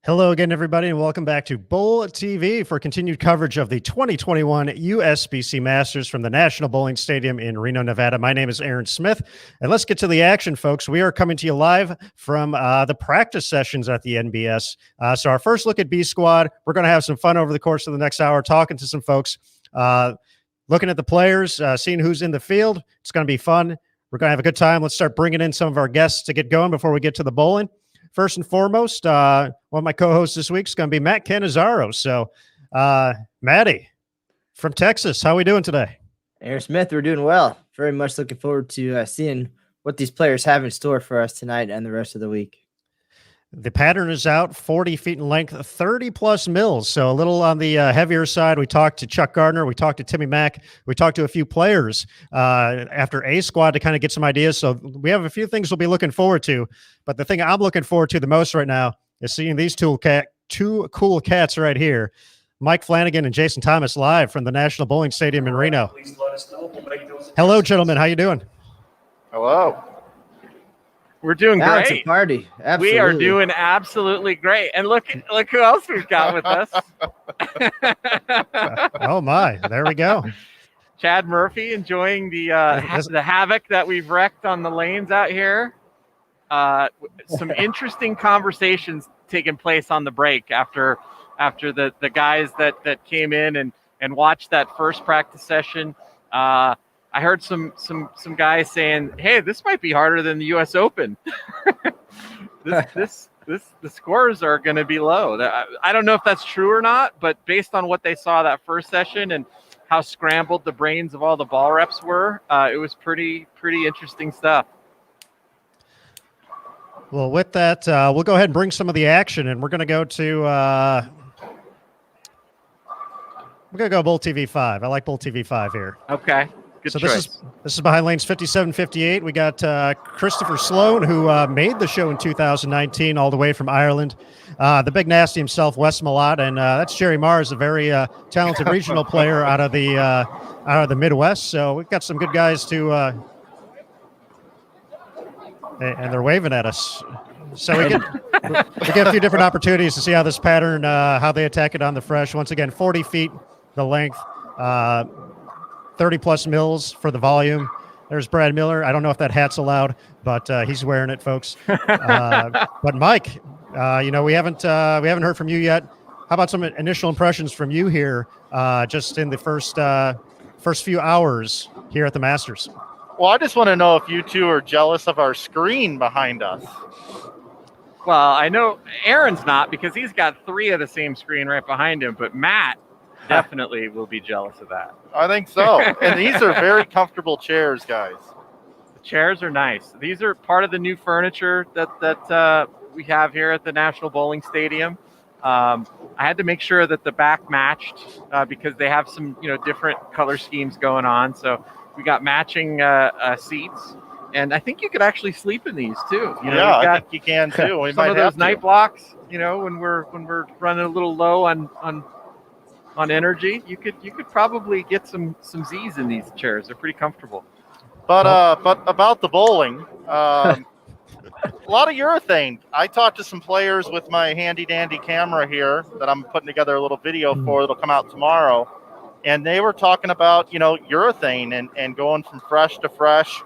Hello again, everybody, and welcome back to BullTV for continued coverage of the 2021 USBC Masters from the National Bowling Stadium in Reno, Nevada. My name is Aaron Smith, and let's get to the action, folks. We are coming to you live from the practice sessions at the NBS. So our first look at B Squad. We're going to have some fun over the course of the next hour, talking to some folks, looking at the players, seeing who's in the field. It's going to be fun. We're going to have a good time. Let's start bringing in some of our guests to get going before we get to the bowling. First and foremost, one of my co-hosts this week is going to be Matt Cannizzaro. So, Matty from Texas, how are we doing today? Aaron Smith, we're doing well. Very much looking forward to seeing what these players have in store for us tonight and the rest of the week. The pattern is out, 40 feet in length, 30-plus mils, so a little on the heavier side. We talked to Chuck Gardner. We talked to Timmy Mack. We talked to a few players after A Squad to kind of get some ideas. So we have a few things we'll be looking forward to. But the thing I'm looking forward to the most right now is seeing these two cool cats right here, Mike Flanagan and Jason Thomas, live from the National Bowling Stadium in Reno. Please let us know. We'll make those. Hello, gentlemen. How you doing? Hello. We're doing Now great. it's a party. Absolutely. We are doing absolutely great. And look who else we've got with us. Oh, my. There we go. Chad Murphy enjoying the havoc that we've wrecked on the lanes out here. Some interesting conversations taking place on the break after the guys that came in and watched that first practice session. I heard some guys saying, "Hey, this might be harder than the U.S. Open." The scores are going to be low. I don't know if that's true or not, but based on what they saw that first session and how scrambled the brains of all the ball reps were, it was pretty interesting stuff. Well, with that, we'll go ahead and bring some of the action, and we're going to go to we're going to go BullTV 5. I like BullTV 5 here. Okay. Good so choice. This is behind lanes 57, 58. We got Christopher Sloan, who made the show in 2019 all the way from Ireland. The big nasty himself, Wes Malott, and that's Jerry Mars, a very talented regional player out of the Midwest. So we've got some good guys to, and they're waving at us. So we get a few different opportunities to see how this pattern, how they attack it on the fresh. Once again, 40 feet the length. 30-plus mils for the volume. There's Brad Miller. I don't know if that hat's allowed, but he's wearing it, folks. But Mike, we haven't heard from you yet. How about some initial impressions from you here, just in the first few hours here at the Masters? Well, I just want to know if you two are jealous of our screen behind us. Well, I know Aaron's not because he's got 3 of the same screen right behind him, but Matt definitely will be jealous of that. I think so. And these are very comfortable chairs, guys. The chairs are nice. These are part of the new furniture that we have here at the National Bowling Stadium. I had to make sure that the back matched because they have some different color schemes going on. So we got matching seats. And I think you could actually sleep in these too. I think you can too. We some might of have those night blocks. When we're running a little low on energy, you could probably get some Z's in these chairs. They're pretty comfortable. But about the bowling, a lot of urethane. I talked to some players with my handy dandy camera here that I'm putting together a little video for that'll come out tomorrow, and they were talking about urethane and going from fresh to fresh.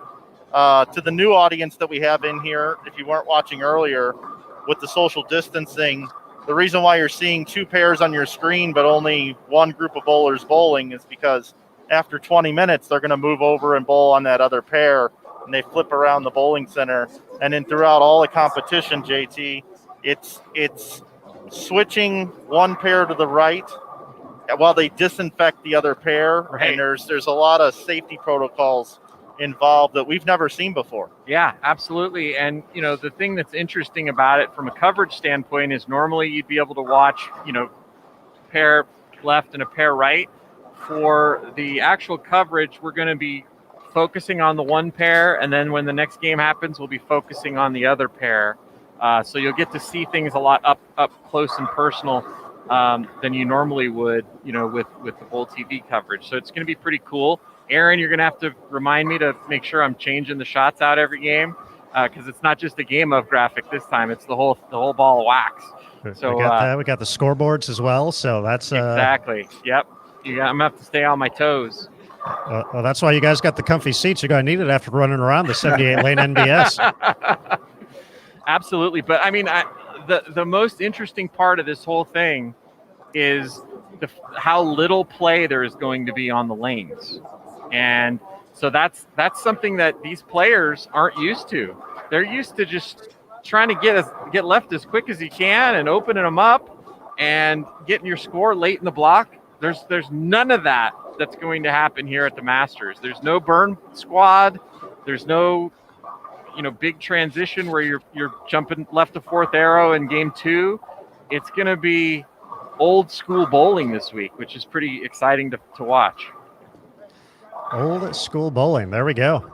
To the new audience that we have in here, if you weren't watching earlier, with the social distancing. The reason why you're seeing 2 pairs on your screen but only one group of bowlers bowling is because after 20 minutes, they're going to move over and bowl on that other pair, and they flip around the bowling center. And then throughout all the competition, JT, it's switching one pair to the right while they disinfect the other pair. Right. And there's a lot of safety protocols involved that we've never seen before. Yeah, absolutely. And the thing that's interesting about it from a coverage standpoint is normally you'd be able to watch pair left and a pair right. For the actual coverage, we're going to be focusing on the one pair, and then when the next game happens, we'll be focusing on the other pair. So you'll get to see things a lot up close and personal than you normally would with the BullTV coverage. So it's going to be pretty cool. Aaron, you're going to have to remind me to make sure I'm changing the shots out every game because it's not just a game of graphic this time. It's the whole ball of wax. So we got that. We got the scoreboards as well. So that's exactly. Yep. I'm gonna have to stay on my toes. Well, that's why you guys got the comfy seats. You're going to need it after running around the 78 lane NBS. Absolutely. But I mean, the most interesting part of this whole thing is how little play there is going to be on the lanes. And so that's something that these players aren't used to. They're used to just trying to get left as quick as you can and opening them up and getting your score late in the block. There's none of that that's going to happen here at the Masters. There's no burn squad. There's no big transition where you're jumping left to fourth arrow in game 2. It's going to be old school bowling this week, which is pretty exciting to watch. Old school bowling. There we go.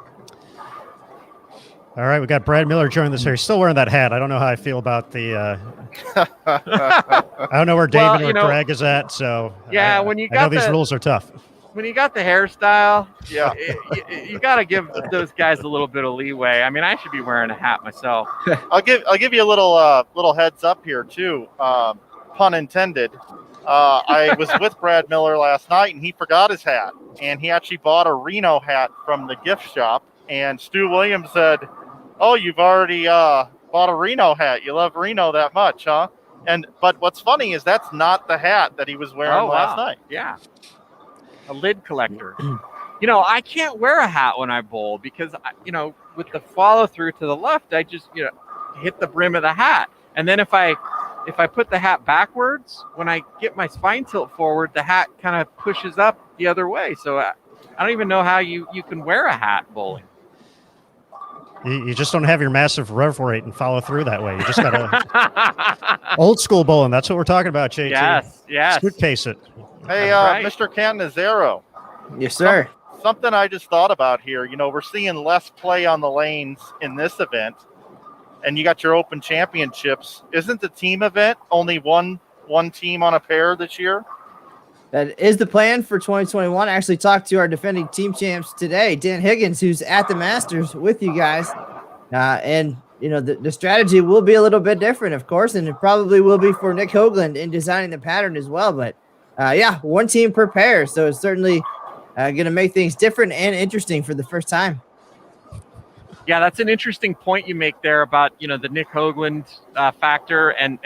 All right, we got Brad Miller joining us here. He's still wearing that hat. I don't know how I feel about the. I don't know where David or Greg is at. So yeah, I know these rules are tough. When you got the hairstyle, Yeah, you got to give those guys a little bit of leeway. I mean, I should be wearing a hat myself. I'll give you a little heads up here too. Pun intended. I was with Brad Miller last night, and he forgot his hat, and he actually bought a Reno hat from the gift shop. And Stu Williams said, "Oh, you've already bought a Reno hat. You love Reno that much, huh?" But what's funny is that's not the hat that he was wearing last night. Yeah, a lid collector. I can't wear a hat when I bowl because with the follow through to the left, I just hit the brim of the hat, and then if I put the hat backwards, when I get my spine tilt forward, the hat kind of pushes up the other way. So I don't even know how you can wear a hat bowling. You just don't have your massive rev rate and follow through that way. You just got to old school bowling. That's what we're talking about, JT. Yes. Suitcase it. Hey, right. Mr. Cannizzaro. Yes, sir. Something I just thought about here. We're seeing less play on the lanes in this event, and you got your Open Championships. Isn't the team event only one team on a pair this year? That is the plan for 2021. I actually talked to our defending team champs today, Dan Higgins, who's at the Masters with you guys. And the strategy will be a little bit different, of course, and it probably will be for Nick Hoagland in designing the pattern as well. But one team per pair. So it's certainly going to make things different and interesting for the first time. Yeah, that's an interesting point you make there about the Nick Hoagland factor and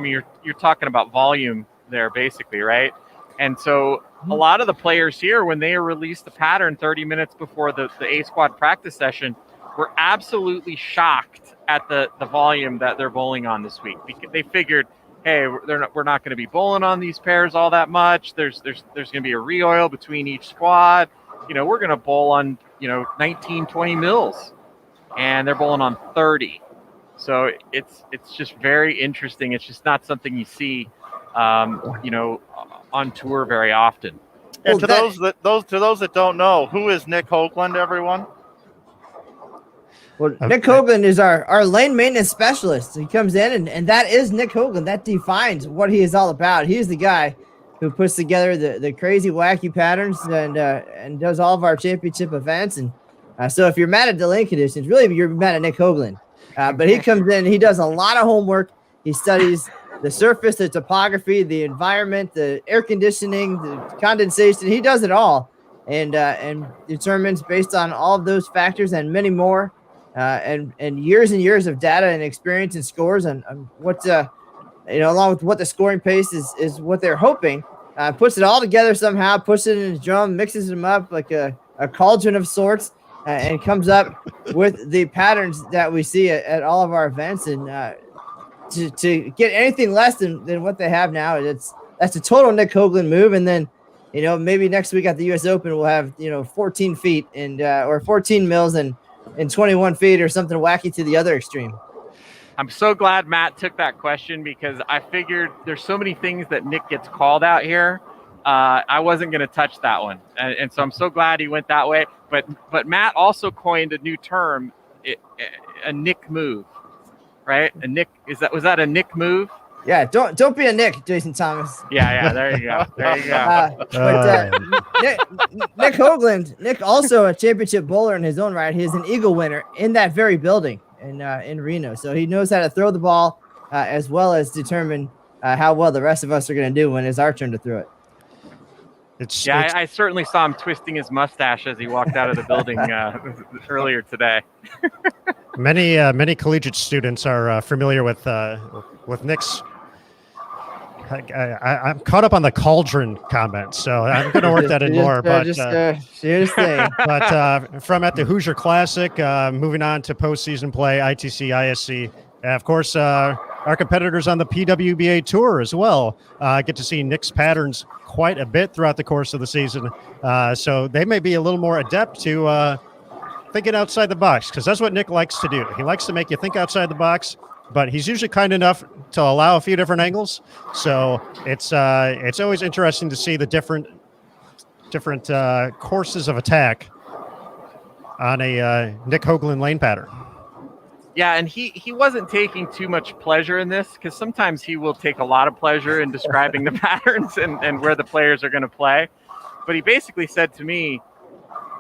you're talking about volume there basically, right? And so a lot of the players here, when they released the pattern 30 minutes before the A squad practice session, were absolutely shocked at the volume that they're bowling on this week, because they figured, hey, we're not going to be bowling on these pairs all that much. There's going to be a re-oil between each squad. We're going to bowl on 19, 20 mils, and they're bowling on 30. So it's just very interesting. It's just not something you see on tour very often. And to those that don't know, who is Nick Hoagland, everyone? Well, Nick Hoagland is our lane maintenance specialist. He comes in, and that is Nick Hoagland. That defines what he is all about. He's the guy who puts together the crazy, wacky patterns and does all of our championship events. And so if you're mad at the lane conditions, really you're mad at Nick Hoagland. But he comes in, he does a lot of homework. He studies the surface, the topography, the environment, the air conditioning, the condensation. He does it all and determines based on all of those factors and many more and years and years of data and experience and scores on what, along with what the scoring pace is what they're hoping, puts it all together somehow, puts it in his drum, mixes them up like a cauldron of sorts, and comes up with the patterns that we see at all of our events. And to get anything less than what they have now, that's a total Nick Hoagland move. And then, maybe next week at the US Open, we'll have, 14 feet and or 14 mils and 21 feet or something wacky to the other extreme. I'm so glad Matt took that question, because I figured there's so many things that Nick gets called out here. I wasn't going to touch that one. And so I'm so glad he went that way. But Matt also coined a new term, a Nick move, right? Was that a Nick move? Yeah, don't be a Nick, Jason Thomas. Yeah, there you go. There you go. Nick Hoagland, Nick also a championship bowler in his own right. He is an Eagle winner in that very building in Reno. So he knows how to throw the ball as well as determine how well the rest of us are going to do when it's our turn to throw it. I certainly saw him twisting his mustache as he walked out of the building earlier today. Many collegiate students are familiar with Nick's. I'm caught up on the cauldron comment, so I'm going to work that in more. But from at the Hoosier Classic, moving on to postseason play, ITC, ISC, of course, our competitors on the PWBA Tour as well get to see Nick's patterns quite a bit throughout the course of the season. So they may be a little more adept to thinking outside the box, because that's what Nick likes to do. He likes to make you think outside the box, but he's usually kind enough to allow a few different angles. So it's always interesting to see the different courses of attack on a Nick Hoagland lane pattern. Yeah, and he wasn't taking too much pleasure in this, because sometimes he will take a lot of pleasure in describing the patterns and where the players are going to play. But he basically said to me,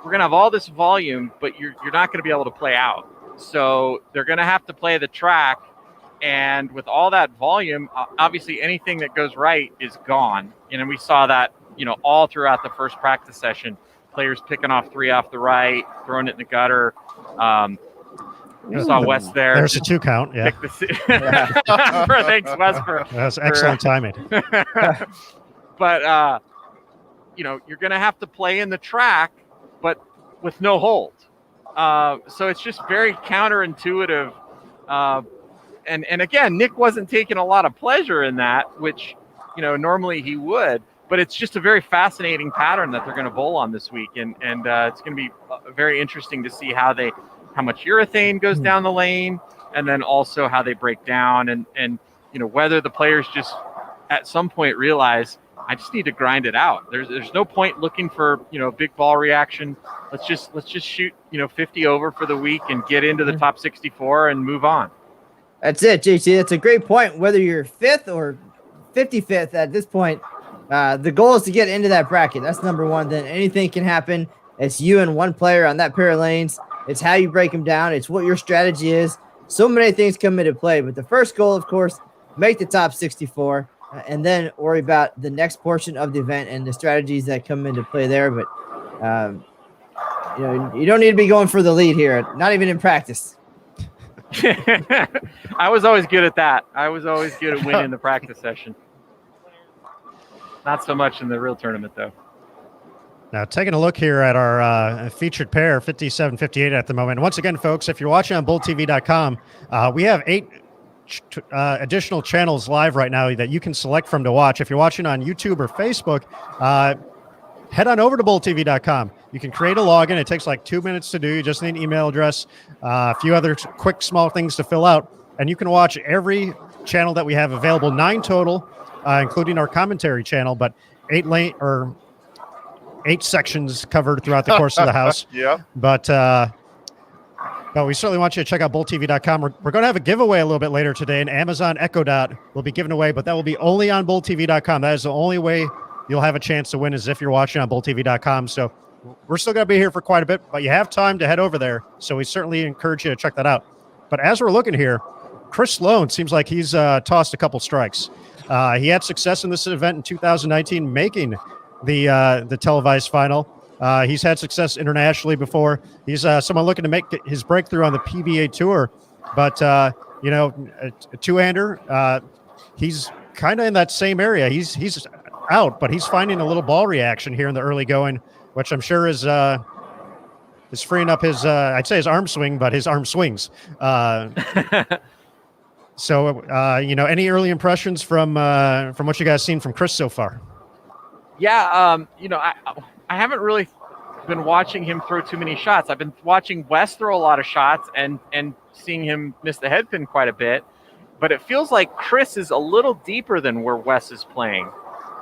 we're going to have all this volume, but you're not going to be able to play out. So they're going to have to play the track. And with all that volume, obviously anything that goes right is gone. And we saw that, all throughout the first practice session, players picking off 3 off the right, throwing it in the gutter. We saw Wes there. There's a 2 count. Yeah. Thanks, Wes. That's excellent timing. But, you're going to have to play in the track, but with no hold. So it's just very counterintuitive. And again, Nick wasn't taking a lot of pleasure in that, which, normally he would. But it's just a very fascinating pattern that they're going to bowl on this week. And it's going to be very interesting to see how much urethane goes down the lane, and then also how they break down, and whether the players just at some point realize, I just need to grind it out. There's no point looking for big ball reaction. Let's just shoot 50 over for the week and get into the top 64 and move on. That's it, JT. That's a great point. Whether you're 5th or 55th at this point, the goal is to get into that bracket. That's number one. Then anything can happen. It's you and one player on that pair of lanes. It's how you break them down. It's what your strategy is. So many things come into play. But the first goal, of course, make the top 64, and then worry about the next portion of the event and the strategies that come into play there. But, you don't need to be going for the lead here, not even in practice. I was always good at that. I was always good at winning the practice session. Not so much in the real tournament, though. Now, taking a look here at our featured pair, 57-58 at the moment. Once again, folks, if you're watching on BullTV.com, we have 8 additional channels live right now that you can select from to watch. If you're watching on YouTube or Facebook, head on over to BullTV.com. You can create a login. It takes like 2 minutes to do. You just need an email address, a few other quick, small things to fill out, and you can watch every channel that we have available, 9 total, including our commentary channel, but 8 sections covered throughout the course of the house. Yeah. But we certainly want you to check out BullTV.com. We're going to have a giveaway a little bit later today. An Amazon Echo Dot will be given away, but that will be only on BullTV.com. That is the only way you'll have a chance to win, is if you're watching on BullTV.com. So we're still going to be here for quite a bit, but you have time to head over there. So we certainly encourage you to check that out. But as we're looking here, Chris Sloan seems like he's tossed a couple strikes. He had success in this event in 2019, making the televised final. He's had success internationally before. He's someone looking to make his breakthrough on the PBA Tour, but a two-hander. He's kind of in that same area. He's out, but he's finding a little ball reaction here in the early going, which I'm sure is freeing up his I'd say his arm swing, but his arm swings. So any early impressions from what you guys seen from Chris so far? Yeah, I haven't really been watching him throw too many shots. I've been watching Wes throw a lot of shots and seeing him miss the head pin quite a bit. But it feels like Chris is a little deeper than where Wes is playing.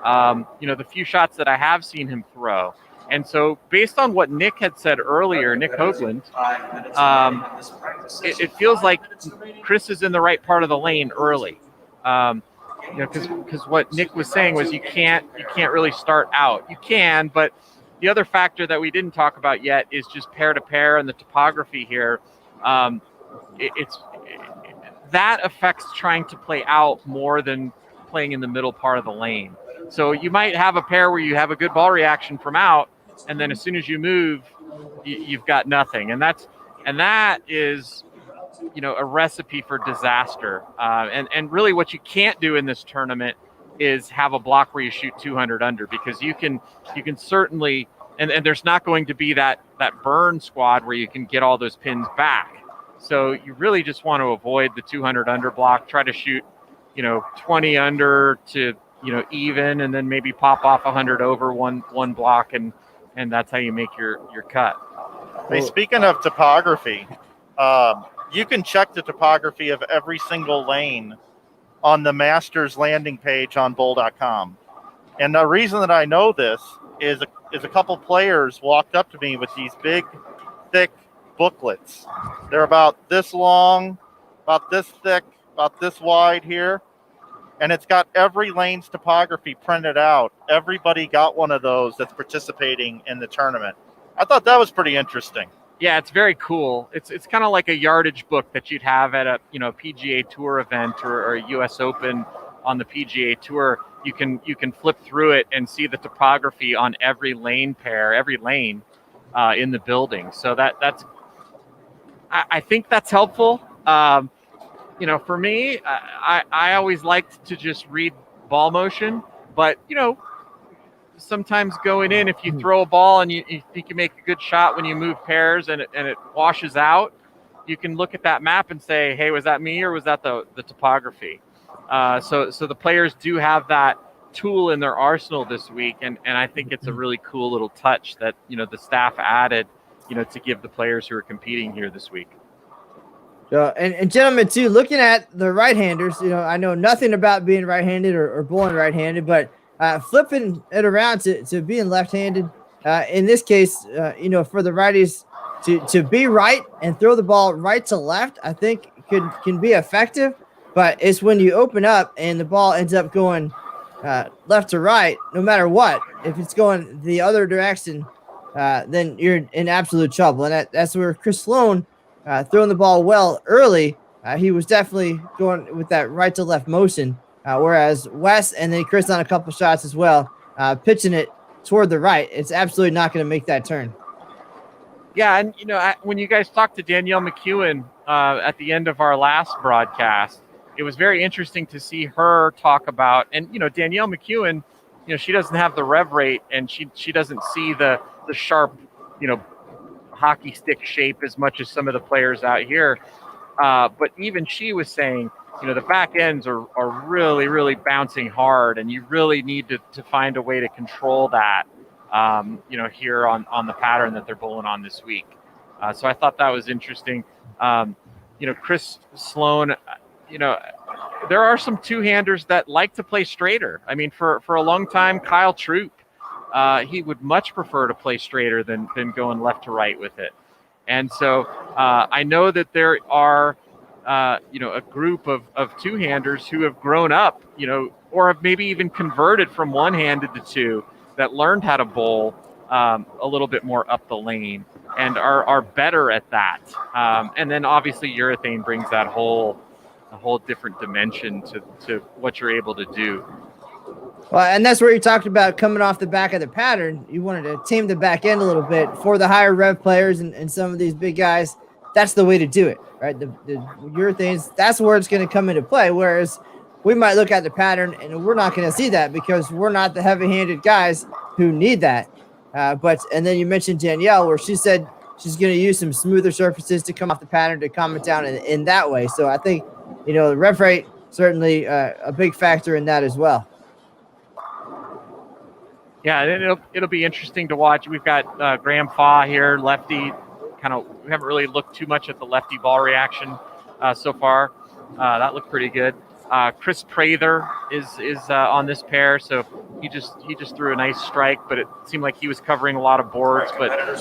The few shots that I have seen him throw. And so based on what Nick had said earlier, Nick Hoagland, it feels like Chris is in the right part of the lane early. Because what Nick was saying was you can't really start out. You can, but the other factor that we didn't talk about yet is just pair to pair and the topography here. that affects trying to play out more than playing in the middle part of the lane. So you might have a pair where you have a good ball reaction from out, and then as soon as you move, you've got nothing. And that is, a recipe for disaster. And really what you can't do in this tournament is have a block where you shoot 200 under, because you can certainly, and there's not going to be that burn squad where you can get all those pins back. So you really just want to avoid the 200 under block, try to shoot, 20 under to, even, and then maybe pop off 100 over one block, and that's how you make your cut. Hey, speaking of topography, you can check the topography of every single lane on the Masters landing page on bull.com. And the reason that I know this is a couple players walked up to me with these big, thick booklets. They're about this long, about this thick, about this wide here. And it's got every lane's topography printed out. Everybody got one of those that's participating in the tournament. I thought that was pretty interesting. Yeah, it's very cool. It's kind of like a yardage book that you'd have at a PGA Tour event or a U.S. Open on the PGA Tour. You can flip through it and see the topography on every lane pair, every lane in the building. So I think that's helpful. For me, I always liked to just read ball motion, but sometimes going in, if you throw a ball and you think you make a good shot when you move pairs and it washes out, you can look at that map and say, hey, was that me or was that the topography? So the players do have that tool in their arsenal this week, and I think it's a really cool little touch that the staff added to give the players who are competing here this week. And gentlemen, too, looking at the right-handers, I know nothing about being right-handed or bowling right-handed, but flipping it around to being left-handed, in this case, for the righties to be right and throw the ball right to left, I think can be effective. But it's when you open up and the ball ends up going left to right, no matter what. If it's going the other direction, then you're in absolute trouble. And that's where Chris Sloan, throwing the ball well early, he was definitely going with that right to left motion, whereas Wes and then Chris on a couple shots as well, pitching it toward the right. It's absolutely not going to make that turn. Yeah, and when you guys talked to Danielle McEwen at the end of our last broadcast, it was very interesting to see her talk about, and Danielle McEwen, she doesn't have the rev rate, and she doesn't see the sharp, hockey stick shape as much as some of the players out here. But even she was saying, the back ends are really, really bouncing hard, and you really need to find a way to control that, here on the pattern that they're bowling on this week. So I thought that was interesting. Chris Sloan, there are some two-handers that like to play straighter. I mean, for a long time, Kyle Troop, he would much prefer to play straighter than going left to right with it. And so I know that there are, a group of two-handers who have grown up, or have maybe even converted from one-handed to two, that learned how to bowl a little bit more up the lane and are better at that. And then obviously Urethane brings that a whole different dimension to what you're able to do. Well, and that's where you talked about coming off the back of the pattern. You wanted to tame the back end a little bit for the higher rev players and some of these big guys. That's the way to do it, right? The Urethanes, that's where it's going to come into play. Whereas we might look at the pattern and we're not going to see that because we're not the heavy-handed guys who need that. And then you mentioned Danielle, where she said she's going to use some smoother surfaces to come off the pattern to calm it down in that way. So I think, the rev rate certainly a big factor in that as well. Yeah, it'll be interesting to watch. We've got Graham Faw here, lefty. We haven't really looked too much at the lefty ball reaction so far. That looked pretty good. Chris Prather is on this pair, so he just threw a nice strike, but it seemed like he was covering a lot of boards. But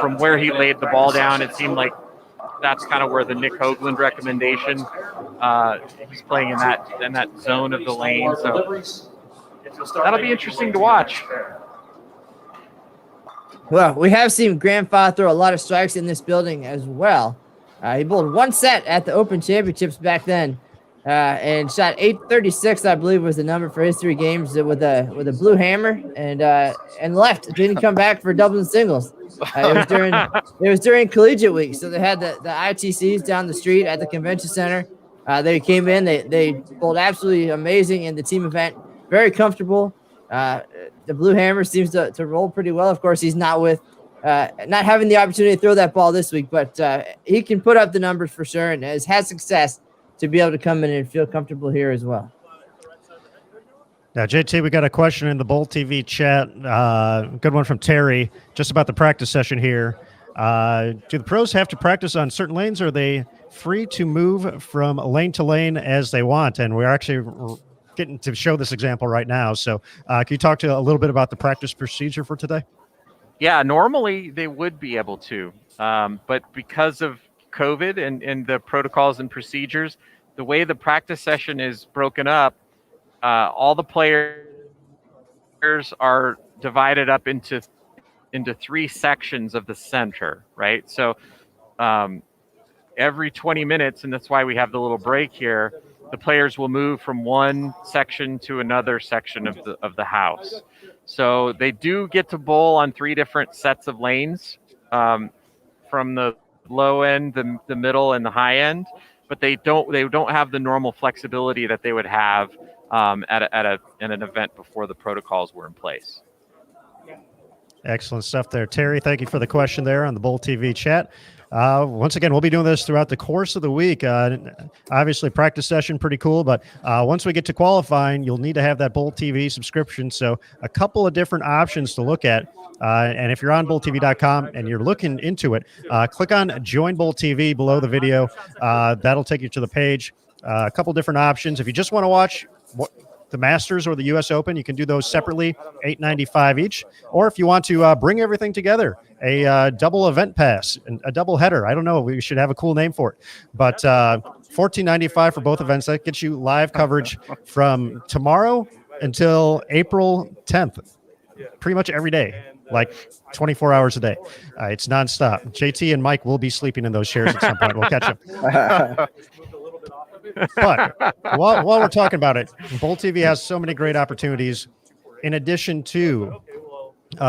from where he laid the ball down, it seemed like that's kind of where the Nick Hoagland recommendation. He's playing in that zone of the lane, so that'll be interesting to watch. Well, we have seen Graham Faw throw a lot of strikes in this building as well. He bowled one set at the Open Championships back then, and shot 836, I believe, was the number for his 3 games with a blue hammer, and left. Didn't come back for doubles and singles. It was during collegiate week, so they had the ITCs down the street at the convention center. They came in, they bowled absolutely amazing in the team event, very comfortable. The blue hammer seems to roll pretty well. Of course, he's not having the opportunity to throw that ball this week, but he can put up the numbers for sure, and has had success to be able to come in and feel comfortable here as well. Now, JT, we got a question in the BullTV chat. Good one from Terry, just about the practice session here. Do the pros have to practice on certain lanes, or are they free to move from lane to lane as they want? And we're actually getting to show this example right now. So can you talk to a little bit about the practice procedure for today? Yeah, normally they would be able to, but because of COVID and the protocols and procedures, the way the practice session is broken up, all the players are divided up into 3 sections of the center, right? So every 20 minutes, and that's why we have the little break here, the players will move from one section to another section of the house. So they do get to bowl on 3 different sets of lanes, from the low end, the middle, and the high end, but they don't have the normal flexibility that they would have at an event before the protocols were in place. Excellent stuff there, Terry. Thank you for the question there on the BullTV chat. Once again, we'll be doing this throughout the course of the week. Obviously, practice session, pretty cool. But once we get to qualifying, you'll need to have that BullTV subscription. So a couple of different options to look at. And if you're on BullTV.com and you're looking into it, click on Join BullTV below the video. That'll take you to the page. A couple different options. If you just want to watch the Masters or the U.S. Open, you can do those separately, $8.95 each. Or if you want to bring everything together, a double event pass, a double header. I don't know. We should have a cool name for it. But $14.95 for both events. That gets you live coverage from tomorrow until April 10th. Pretty much every day, like 24 hours a day. It's nonstop. JT and Mike will be sleeping in those chairs at some point. We'll catch them. But while we're talking about it, BullTV has so many great opportunities. In addition to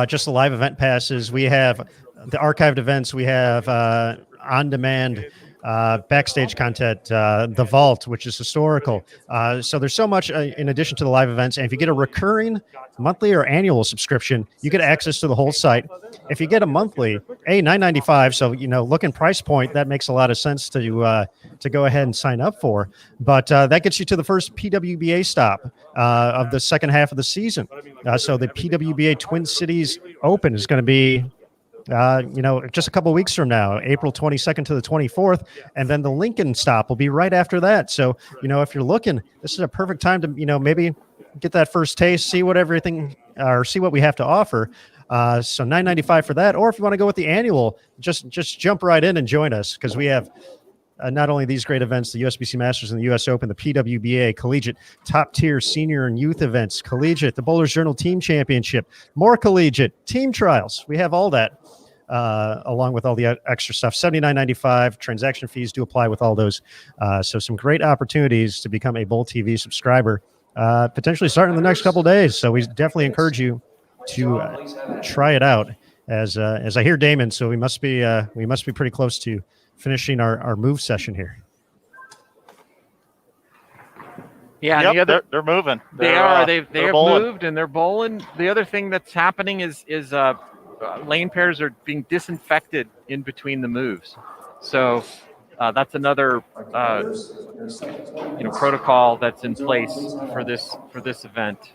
just the live event passes, we have the archived events. We have on-demand backstage content, the vault, which is historical. So there's so much in addition to the live events. And if you get a recurring monthly or annual subscription, you get access to the whole site. If you get a monthly, $9.95. So, looking price point, that makes a lot of sense to go ahead and sign up for. But that gets you to the first PWBA stop of the second half of the season. So the PWBA Twin Cities Open is going to be just a couple of weeks from now, April 22nd to the 24th, and then the Lincoln stop will be right after that. So, if you're looking, this is a perfect time to, maybe get that first taste, see what we have to offer. So $9.95 for that. Or if you want to go with the annual, just jump right in and join us, because we have not only these great events, the USBC Masters and the U.S. Open, the PWBA, collegiate, top-tier senior and youth events, collegiate, the Bowlers Journal Team Championship, more collegiate, team trials. We have all that, along with all the extra stuff. $79.95. Transaction fees do apply with all those. So some great opportunities to become a BullTV subscriber, potentially starting in the next couple of days. So we definitely encourage you to try it out. As I hear Damon, so we must be pretty close to finishing our move session here. Yeah, yep, they're moving. They are. They have bowling. moved and they're bowling. The other thing that's happening is lane pairs are being disinfected in between the moves. So that's another protocol that's in place for this event.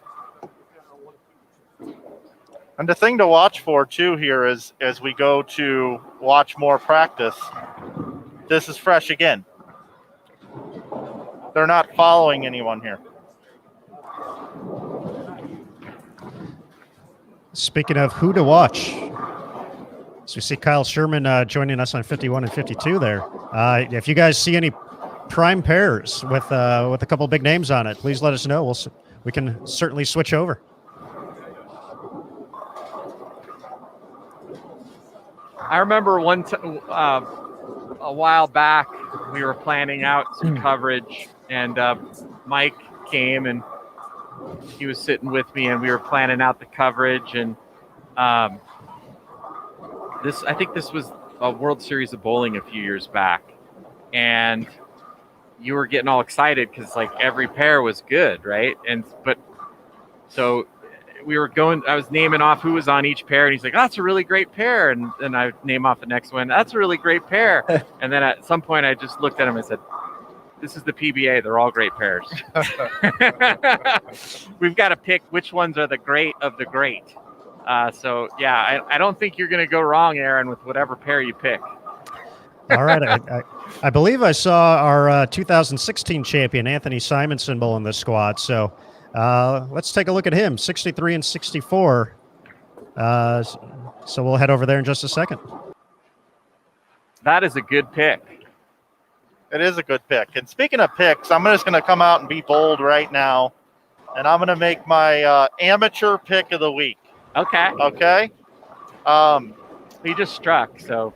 And the thing to watch for too here is, as we go to watch more practice, this is fresh again. They're not following anyone here. Speaking of who to watch, so we see Kyle Sherman joining us on 51 and 52 there. If you guys see any prime pairs with a couple big names on it, please let us know. We can certainly switch over. I remember a while back, we were planning out some coverage, and Mike came and he was sitting with me, and we were planning out the coverage. And I think this was a World Series of Bowling a few years back, and you were getting all excited because like every pair was good, right? So we were going, I was naming off who was on each pair, and he's like, that's a really great pair. And then I name off the next one. That's a really great pair. And then at some point I just looked at him and said, this is the PBA. They're all great pairs. We've got to pick which ones are the great of the great. So yeah, I don't think you're going to go wrong, Aaron, with whatever pair you pick. All right. I believe I saw our 2016 champion, Anthony Simonson, bowl in the squad. So let's take a look at him, 63 and 64. So we'll head over there in just a second. That is a good pick. It is a good pick. And speaking of picks, I'm just going to come out and be bold right now, and I'm going to make my amateur pick of the week. Okay. Okay? He just struck, so.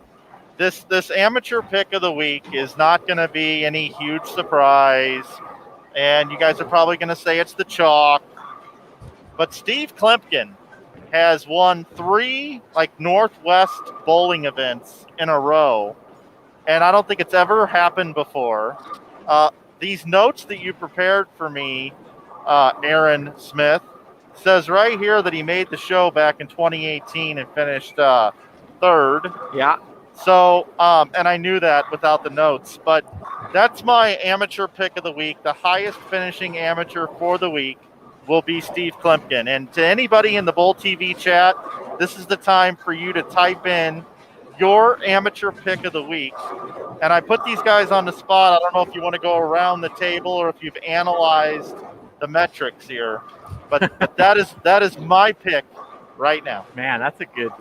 This amateur pick of the week is not going to be any huge surprise, and you guys are probably going to say it's the chalk. But Steve Klimpkin has won 3 Northwest bowling events in a row, and I don't think it's ever happened before. These notes that you prepared for me, Aaron Smith, says right here that he made the show back in 2018 and finished 3rd. Yeah. So, and I knew that without the notes, but that's my amateur pick of the week. The highest finishing amateur for the week will be Steve Klimpkin. And to anybody in the BullTV chat, this is the time for you to type in your amateur pick of the week. And I put these guys on the spot. I don't know if you want to go around the table or if you've analyzed the metrics here, but that is my pick right now. Man, that's a good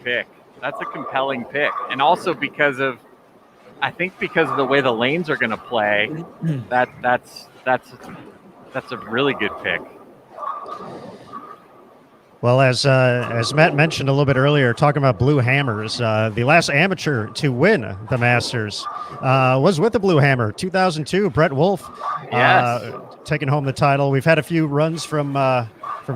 pick. That's a compelling pick. And also because of the way the lanes are going to play, that's a really good pick. Well, as Matt mentioned a little bit earlier, talking about Blue Hammers, the last amateur to win the Masters was with the Blue Hammer, 2002, Brett Wolf, Yes. taking home the title. We've had a few runs from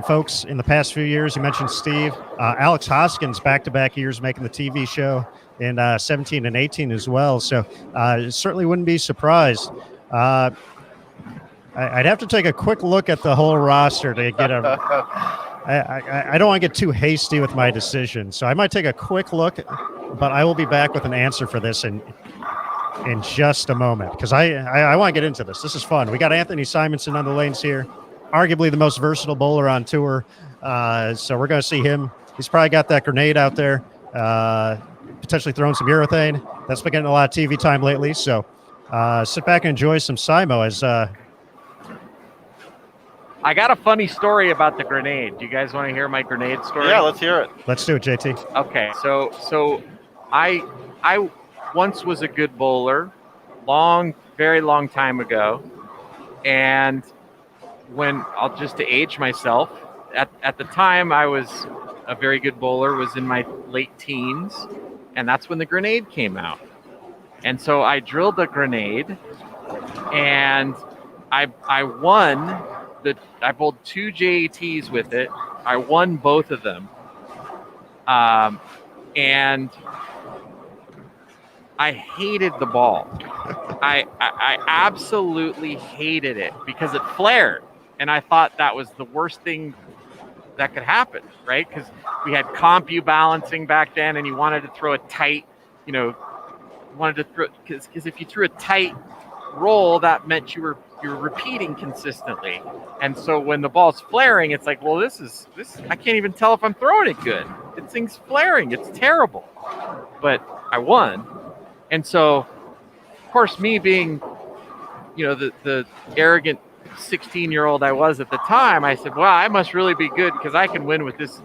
folks in the past few years. You mentioned Steve. Alex Hoskins, back-to-back years making the TV show in 17 and 18 as well. So certainly wouldn't be surprised. I'd have to take a quick look at the whole roster to get I don't want to get too hasty with my decision, so I might take a quick look, but I will be back with an answer for this in just a moment, because I want to get into this. This is fun. We got Anthony Simonson on the lanes here, arguably the most versatile bowler on tour, so we're going to see him. He's probably got that grenade out there, potentially throwing some urethane. That's been getting a lot of TV time lately, so sit back and enjoy some Simo as I got a funny story about the grenade. Do you guys want to hear my grenade story? Yeah, let's hear it. Let's do it, JT. Okay, so I once was a good bowler, very long time ago, and when to age myself, at the time I was a very good bowler, was in my late teens, and that's when the grenade came out, and so I drilled the grenade, and I won. I bowled 2 JATs with it. I won both of them. And I hated the ball. I absolutely hated it because it flared. And I thought that was the worst thing that could happen, right? Because we had compu balancing back then, and you wanted to throw a tight, because if you threw a tight roll, that meant you were repeating consistently. And so when the ball's flaring, it's like, well, this I can't even tell if I'm throwing it good. This thing's flaring. It's terrible. But I won. And so, of course, me being, the arrogant 16-year-old I was at the time, I said, well, I must really be good because I can win with this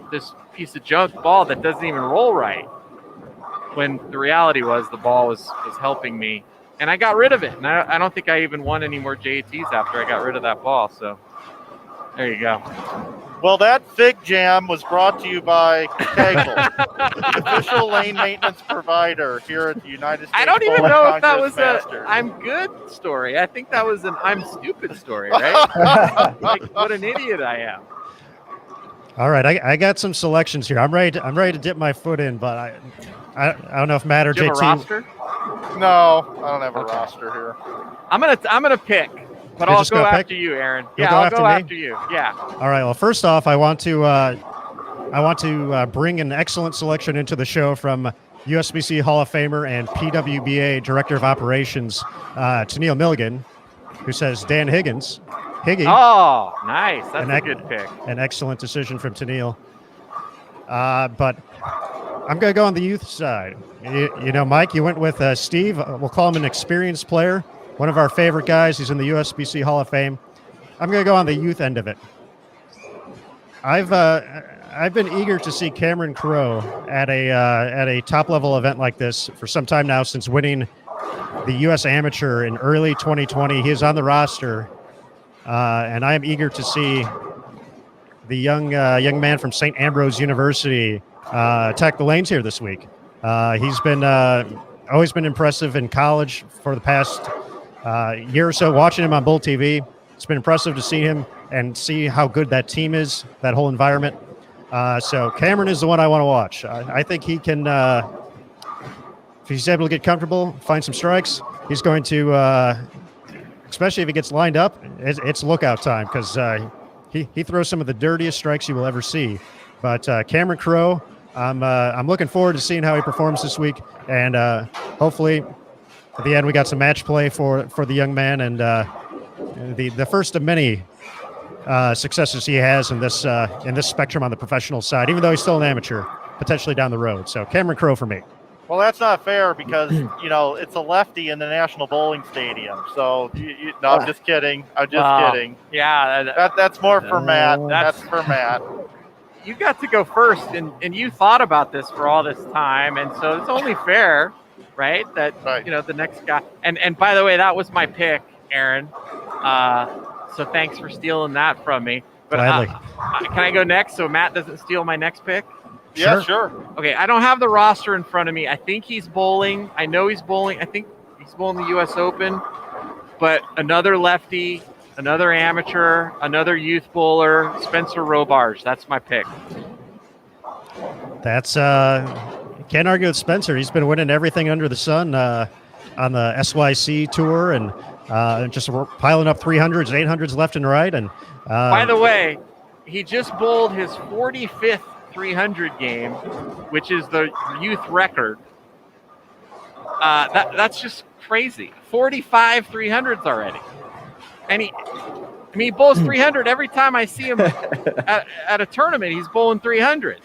piece of junk ball that doesn't even roll right. When the reality was the ball was helping me. And I got rid of it. And I don't think I even won any more JATs after I got rid of that ball. So there you go. Well, that fig jam was brought to you by Kegel, the official lane maintenance provider here at the United States. I don't even Bowling know if that Congress was Masters. a I'm good story. I think that was an I'm stupid story, right? Like, what an idiot I am. All right, I got some selections here. I'm ready to dip my foot in, but I don't know if Matt or Do you have a JT. roster? No, I don't have a Okay. roster here. I'm gonna pick, but You're I'll just go gonna pick? after you, Aaron. You'll Yeah, go I'll after go me? after you. Yeah. All right. Well, first off, I want to bring an excellent selection into the show from USBC Hall of Famer and PWBA Director of Operations, Tennille Milligan, who says Dan Higgins. Higgy. Oh, nice. That's An a ec- good pick. An excellent decision from Tennille. But I'm going to go on the youth side. You know, Mike, you went with Steve. We'll call him an experienced player, one of our favorite guys. He's in the USBC Hall of Fame. I'm going to go on the youth end of it. I've been eager to see Cameron Crowe at a top level event like this for some time now, since winning the U.S. Amateur in early 2020. He is on the roster, and I am eager to see the young man from St. Ambrose University attack the lanes here this week. He's been always been impressive in college for the past year or so. Watching him on BullTV, it's been impressive to see him and see how good that team is, that whole environment. So Cameron is the one I want to watch. I think he can, if he's able to get comfortable, find some strikes, he's going to, especially if he gets lined up, it's lookout time, because he throws some of the dirtiest strikes you will ever see. But Cameron Crowe, I'm looking forward to seeing how he performs this week, and hopefully at the end we got some match play for the young man, and the first of many successes he has in this spectrum on the professional side, even though he's still an amateur, potentially down the road. So Cameron Crowe for me. Well, that's not fair, because you know it's a lefty in the National Bowling Stadium. So no, I'm just kidding. I'm just kidding. Yeah. That's more for Matt. That's for Matt. You got to go first, and you thought about this for all this time, and so it's only fair, right? That Right. you know the next guy. And by the way, that was my pick, Aaron. So thanks for stealing that from me. But Gladly. can I go next so Matt doesn't steal my next pick? Yeah, sure. Okay, I don't have the roster in front of me. I think he's bowling. I know he's bowling. I think he's bowling the U.S. Open. But another lefty, another amateur, another youth bowler, Spencer Robarge. That's my pick. That's can't argue with Spencer. He's been winning everything under the sun on the SYC tour, and just piling up 300s, 800s left and right. And by the way, he just bowled his 45th 300 game, which is the youth record. That's just crazy. 45 300s already. And he bowls 300 every time I see him at a tournament. He's bowling 300.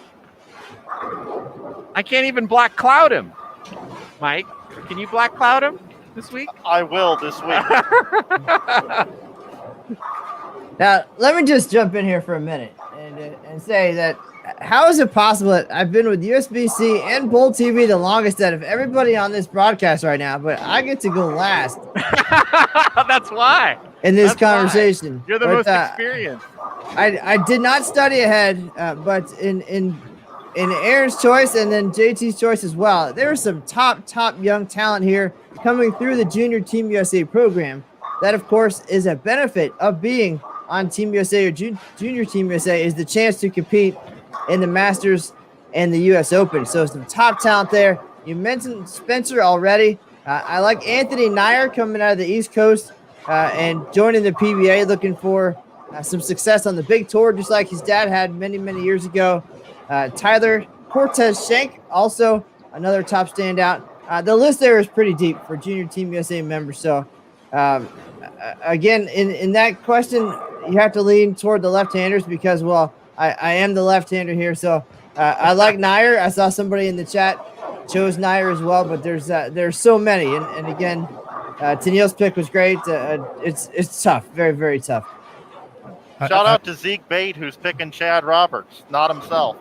I can't even black cloud him. Mike, can you black cloud him this week? I will this week. Now, let me just jump in here for a minute and say that how is it possible that I've been with USBC and BullTV the longest out of everybody on this broadcast right now, but I get to go last That's why. in this That's why. conversation. You're the But, most experienced. I did not study ahead, but in Aaron's choice and then JT's choice as well, there is some top young talent here coming through the Junior Team USA program. That, of course, is a benefit of being on Team USA or Junior Team USA, is the chance to compete in the Masters and the U.S. Open. So some top talent there. You mentioned Spencer already. I like Anthony Nair coming out of the East Coast and joining the PBA, looking for some success on the big tour, just like his dad had many years ago. Tyler Cortez Shank, also another top standout. The list there is pretty deep for Junior Team USA members. So again, in that question, you have to lean toward the left-handers because, well, I am the left-hander here. So I like Nair. I saw somebody in the chat chose Nair as well, but there's so many. And again, Tennille's pick was great. It's tough, very tough. Shout out to Zeke Bate, who's picking Chad Roberts, not himself.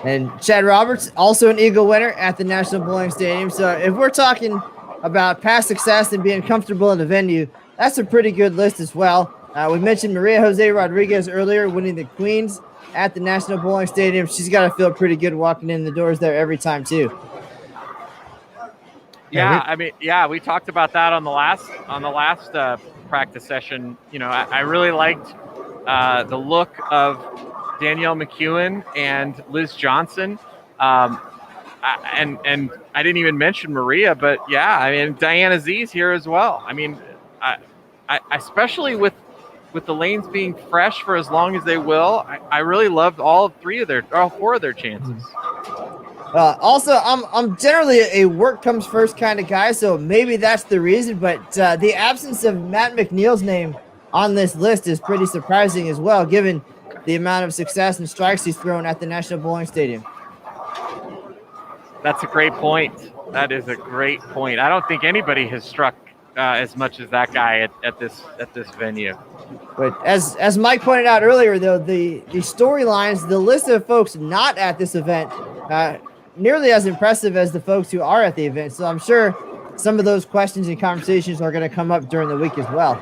And Chad Roberts, also an Eagle winner at the National Bowling Stadium. So if we're talking about past success and being comfortable in the venue, that's a pretty good list as well. We mentioned Maria Jose Rodriguez earlier, winning the Queens at the National Bowling Stadium. She's got to feel pretty good walking in the doors there every time too. We talked about that on the last practice session. You know, I really liked the look of Danielle McEwen and Liz Johnson. And I didn't even mention Maria, but yeah, I mean, Diana Z's here as well. I mean, I especially with the lanes being fresh for as long as they will, I really loved all four of their chances. Also, I'm generally a work comes first kind of guy, so maybe that's the reason. But the absence of Matt McNeil's name on this list is pretty surprising as well, given the amount of success and strikes he's thrown at the National Bowling Stadium. That's a great point. That is a great point. I don't think anybody has struck as much as that guy at this venue. But as Mike pointed out earlier, though, the storylines, the list of folks not at this event, nearly as impressive as the folks who are at the event. So I'm sure some of those questions and conversations are going to come up during the week as well.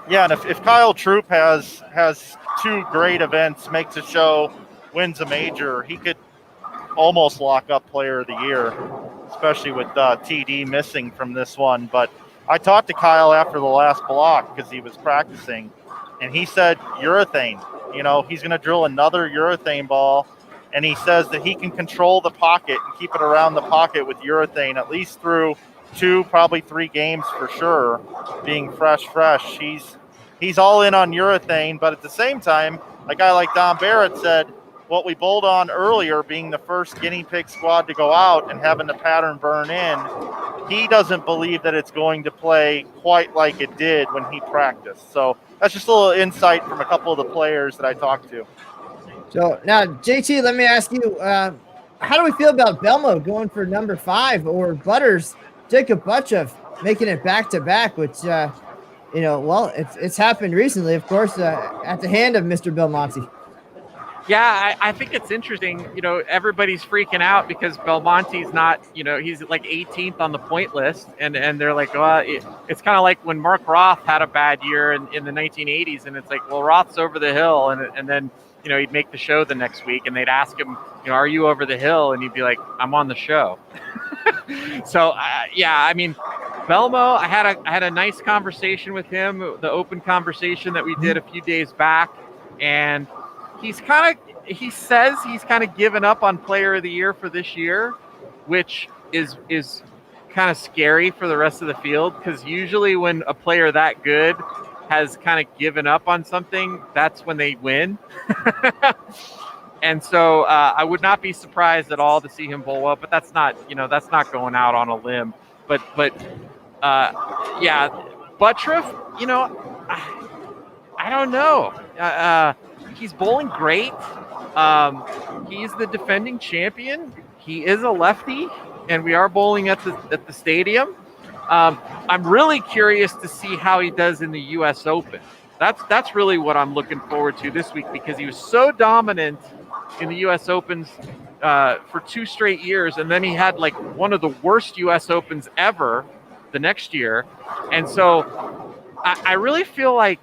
Yeah, and if Kyle Troop has two great events, makes a show, wins a major, he could almost lock up Player of the Year, especially with TD missing from this one. But I talked to Kyle after the last block because he was practicing, and he said urethane. You know, he's going to drill another urethane ball, and he says that he can control the pocket and keep it around the pocket with urethane at least through 2, probably 3 games for sure, being fresh. He's all in on urethane, but at the same time, a guy like Don Barrett said, what we bowled on earlier, being the first guinea pig squad to go out and having the pattern burn in, he doesn't believe that it's going to play quite like it did when he practiced. So that's just a little insight from a couple of the players that I talked to. So now, JT, let me ask you, how do we feel about Belmo going for number 5, or Butters, Jacob Butchev making it back-to-back, which, it's happened recently, of course, at the hand of Mr. Belmonte. Yeah, I think it's interesting. You know, everybody's freaking out because Belmonte's not, he's like 18th on the point list. And they're like, well, it's kind of like when Mark Roth had a bad year in the 1980s. And it's like, well, Roth's over the hill. And then, he'd make the show the next week. And they'd ask him, are you over the hill? And he'd be like, I'm on the show. So, I mean, Belmo, I had a nice conversation with him, the open conversation that we did a few days back. And he says he's kind of given up on Player of the Year for this year, which is kind of scary for the rest of the field, because usually when a player that good has kind of given up on something, that's when they win. And so I would not be surprised at all to see him bowl up, but that's not going out on a limb. But Buttriff, I don't know. He's bowling great. He's the defending champion. He is a lefty, and we are bowling at the stadium. I'm really curious to see how he does in the U.S. Open. That's really what I'm looking forward to this week, because he was so dominant in the U.S. Opens for 2 straight years, and then he had like one of the worst U.S. Opens ever the next year. And so I really feel like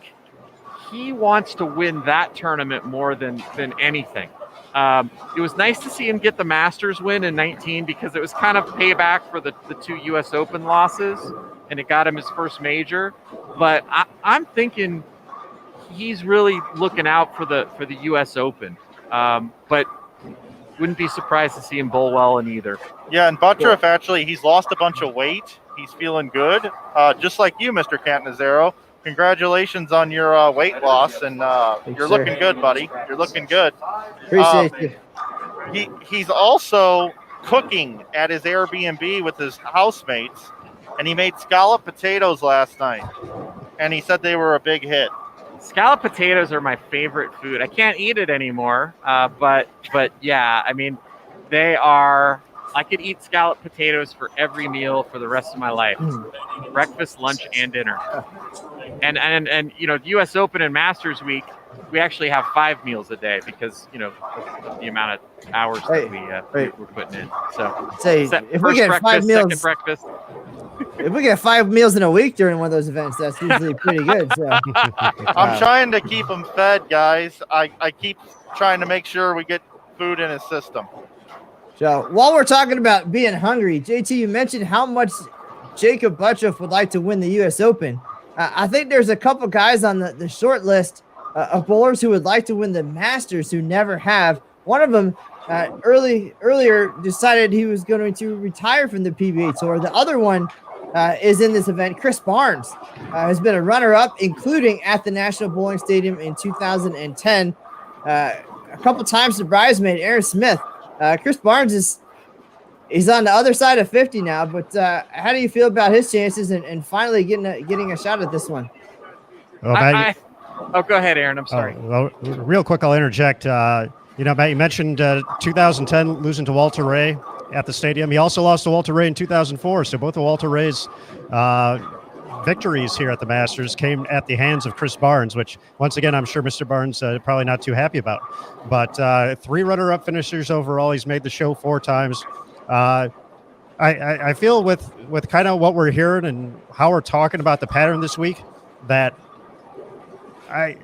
he wants to win that tournament more than anything. It was nice to see him get the Masters win in 19, because it was kind of payback for the 2 U.S. Open losses, and it got him his first major. But I'm thinking he's really looking out for the U.S. Open. But wouldn't be surprised to see him bowl well in either. Yeah, and Buttriff, actually, he's lost a bunch of weight. He's feeling good, just like you, Mr. Cantanazero. Congratulations on your weight loss, and you're looking good, buddy. You're looking good. Appreciate you. He's also cooking at his Airbnb with his housemates, and he made scalloped potatoes last night, and he said they were a big hit. Scalloped potatoes are my favorite food. I can't eat it anymore, but yeah, I mean, they are. I could eat scalloped potatoes for every meal for the rest of my life, breakfast, lunch, and dinner. And the U.S. Open and Masters week, we actually have 5 meals a day because of the amount of hours that we're putting in. So if we get 5 meals, second breakfast. if we get 5 meals in a week during one of those events, that's usually pretty good. So I'm trying to keep him fed, guys. I keep trying to make sure we get food in his system. So while we're talking about being hungry, JT, you mentioned how much Jacob Butchoff would like to win the U.S. Open. I think there's a couple guys on the short list of bowlers who would like to win the Masters who never have. One of them earlier decided he was going to retire from the PBA Tour. The other one is in this event. Chris Barnes has been a runner-up, including at the National Bowling Stadium in 2010. A couple times the bridesmaid, Aaron Smith. Chris Barnes he's on the other side of 50 now, but how do you feel about his chances and finally getting a shot at this one? Well, Matt, go ahead, Aaron. I'm sorry. Well, real quick, I'll interject. Matt, you mentioned 2010 losing to Walter Ray at the stadium. He also lost to Walter Ray in 2004. So both of Walter Ray's victories here at the Masters came at the hands of Chris Barnes, which once again, I'm sure Mr. Barnes probably not too happy about. But 3 runner-up finishers overall. He's made the show 4 times. I feel with kind of what we're hearing and how we're talking about the pattern this week that I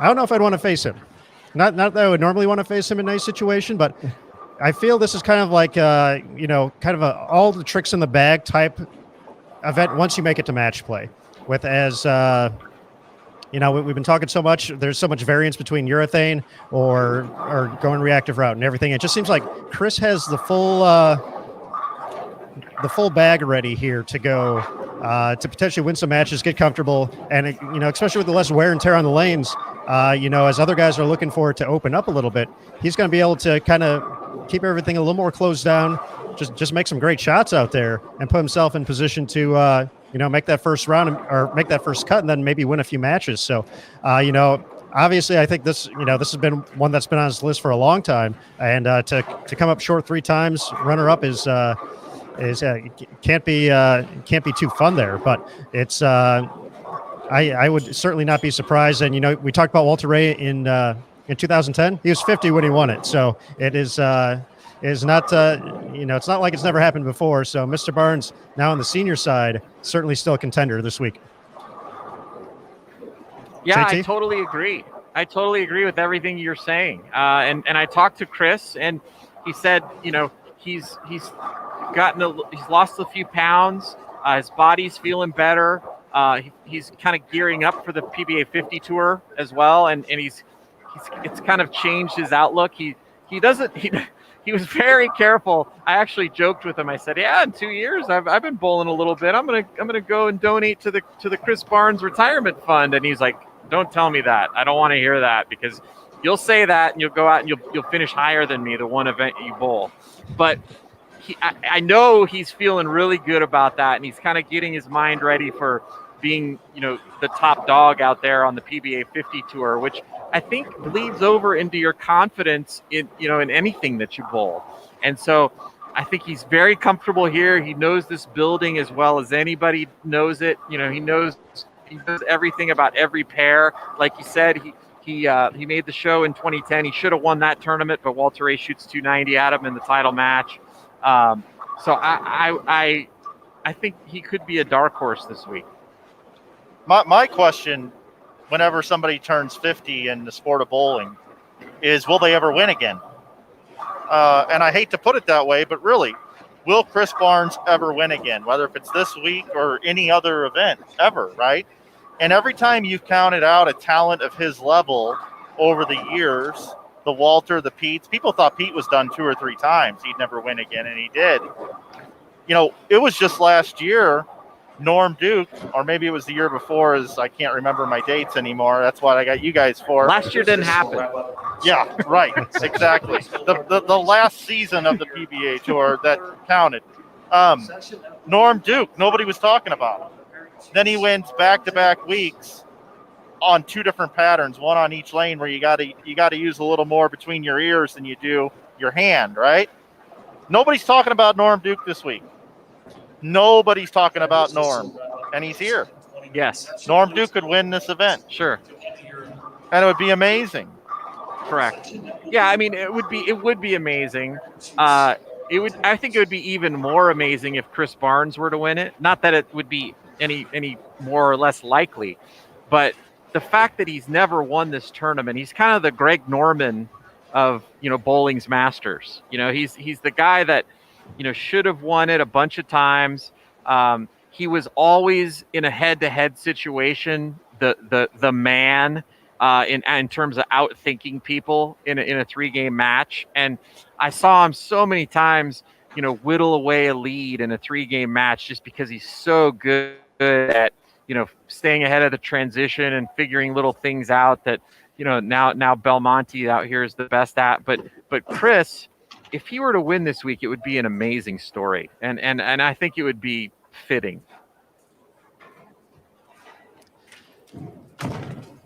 don't know if I'd want to face him. Not that I would normally want to face him in a nice situation, but I feel this is kind of like kind of all the tricks in the bag type event once you make it to match play. With we've been talking so much. There's so much variance between urethane or going reactive route and everything. It just seems like Chris has the full bag ready here to go to potentially win some matches, get comfortable, and especially with the less wear and tear on the lanes. As other guys are looking for it to open up a little bit, he's going to be able to kind of keep everything a little more closed down. Just make some great shots out there and put himself in position to make that first round or make that first cut and then maybe win a few matches. So, obviously, I think this has been one that's been on his list for a long time, and to come up short 3 times, runner up is can't be too fun there. But it's I would certainly not be surprised. And we talked about Walter Ray in 2010. He was 50 when he won it, so it is not it's not like it's never happened before. So Mr. Barnes now on the senior side certainly still a contender this week. Yeah, JT? I totally agree. I totally agree with everything you're saying. And I talked to Chris, and he said, he's lost a few pounds. His body's feeling better. He's kind of gearing up for the PBA 50 tour as well, and it's kind of changed his outlook. He was very careful. I actually joked with him. I said, "Yeah, in 2 years, I've been bowling a little bit. I'm gonna go and donate to the Chris Barnes retirement fund." And he's like, "Don't tell me that. I don't want to hear that, because you'll say that and you'll go out and you'll finish higher than me the one event you bowl." But I know he's feeling really good about that, and he's kind of getting his mind ready for being, the top dog out there on the PBA 50 tour, which I think bleeds over into your confidence in anything that you bowl. And so I think he's very comfortable here. He knows this building as well as anybody knows it. He knows everything about every pair. Like you said, he made the show in 2010. He should have won that tournament, but Walter Ray shoots 290 at him in the title match. So I think he could be a dark horse this week. My question, whenever somebody turns 50 in the sport of bowling, is will they ever win again? And I hate to put it that way, but really, will Chris Barnes ever win again? Whether if it's this week or any other event ever, right? And every time you've counted out a talent of his level over the years, the Walter, the Pete's, people thought Pete was done 2 or 3 times. He'd never win again, and he did. It was just last year, Norm Duke, or maybe it was the year before, I can't remember my dates anymore. That's what I got you guys for. Last year didn't happen. Yeah, right, exactly. The last season of the PBA Tour that counted. Norm Duke, nobody was talking about. Then he wins back-to-back weeks on 2 different patterns, one on each lane, where you got to use a little more between your ears than you do your hand, right? Nobody's talking about Norm Duke this week. Nobody's talking about Norm, and he's here. Yes. Norm Duke could win this event. Sure. And it would be amazing. Correct. Yeah, I mean, it would be amazing. I think it would be even more amazing if Chris Barnes were to win it. Not that it would be any more or less likely, but the fact that he's never won this tournament, he's kind of the Greg Norman of, bowling's Masters. He's the guy that, should have won it a bunch of times. He was always in a head-to-head situation, the man, in terms of outthinking people in a 3-game match. And I saw him so many times, whittle away a lead in a 3-game match just because he's so good at, staying ahead of the transition and figuring little things out that, now Belmonte out here is the best at. But Chris, if he were to win this week, it would be an amazing story. And I think it would be fitting.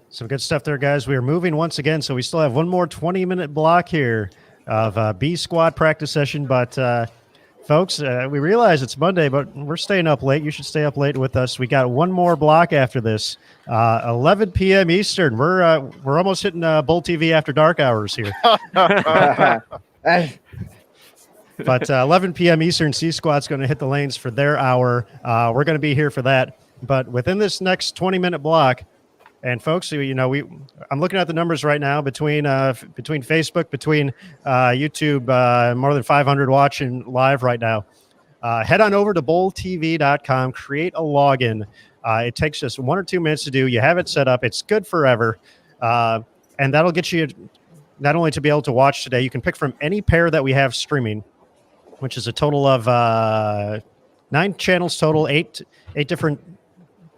Some good stuff there, guys. We are moving once again, so we still have one more 20-minute block here of B squad practice session. But folks, we realize it's Monday, but we're staying up late. You should stay up late with us. We got one more block after this, 11 p.m. Eastern. We're almost hitting BullTV after dark hours here. But 11 p.m. Eastern, C Squad's going to hit the lanes for their hour. We're going to be here for that. But within this next 20-minute block, and folks, I'm looking at the numbers right now between Facebook, between YouTube, more than 500 watching live right now. Head on over to BullTV.com, create a login. It takes just 1 or 2 minutes to do. You have it set up. It's good forever. And that'll get you not only to be able to watch today, you can pick from any pair that we have streaming, which is a total of 9 channels total, eight different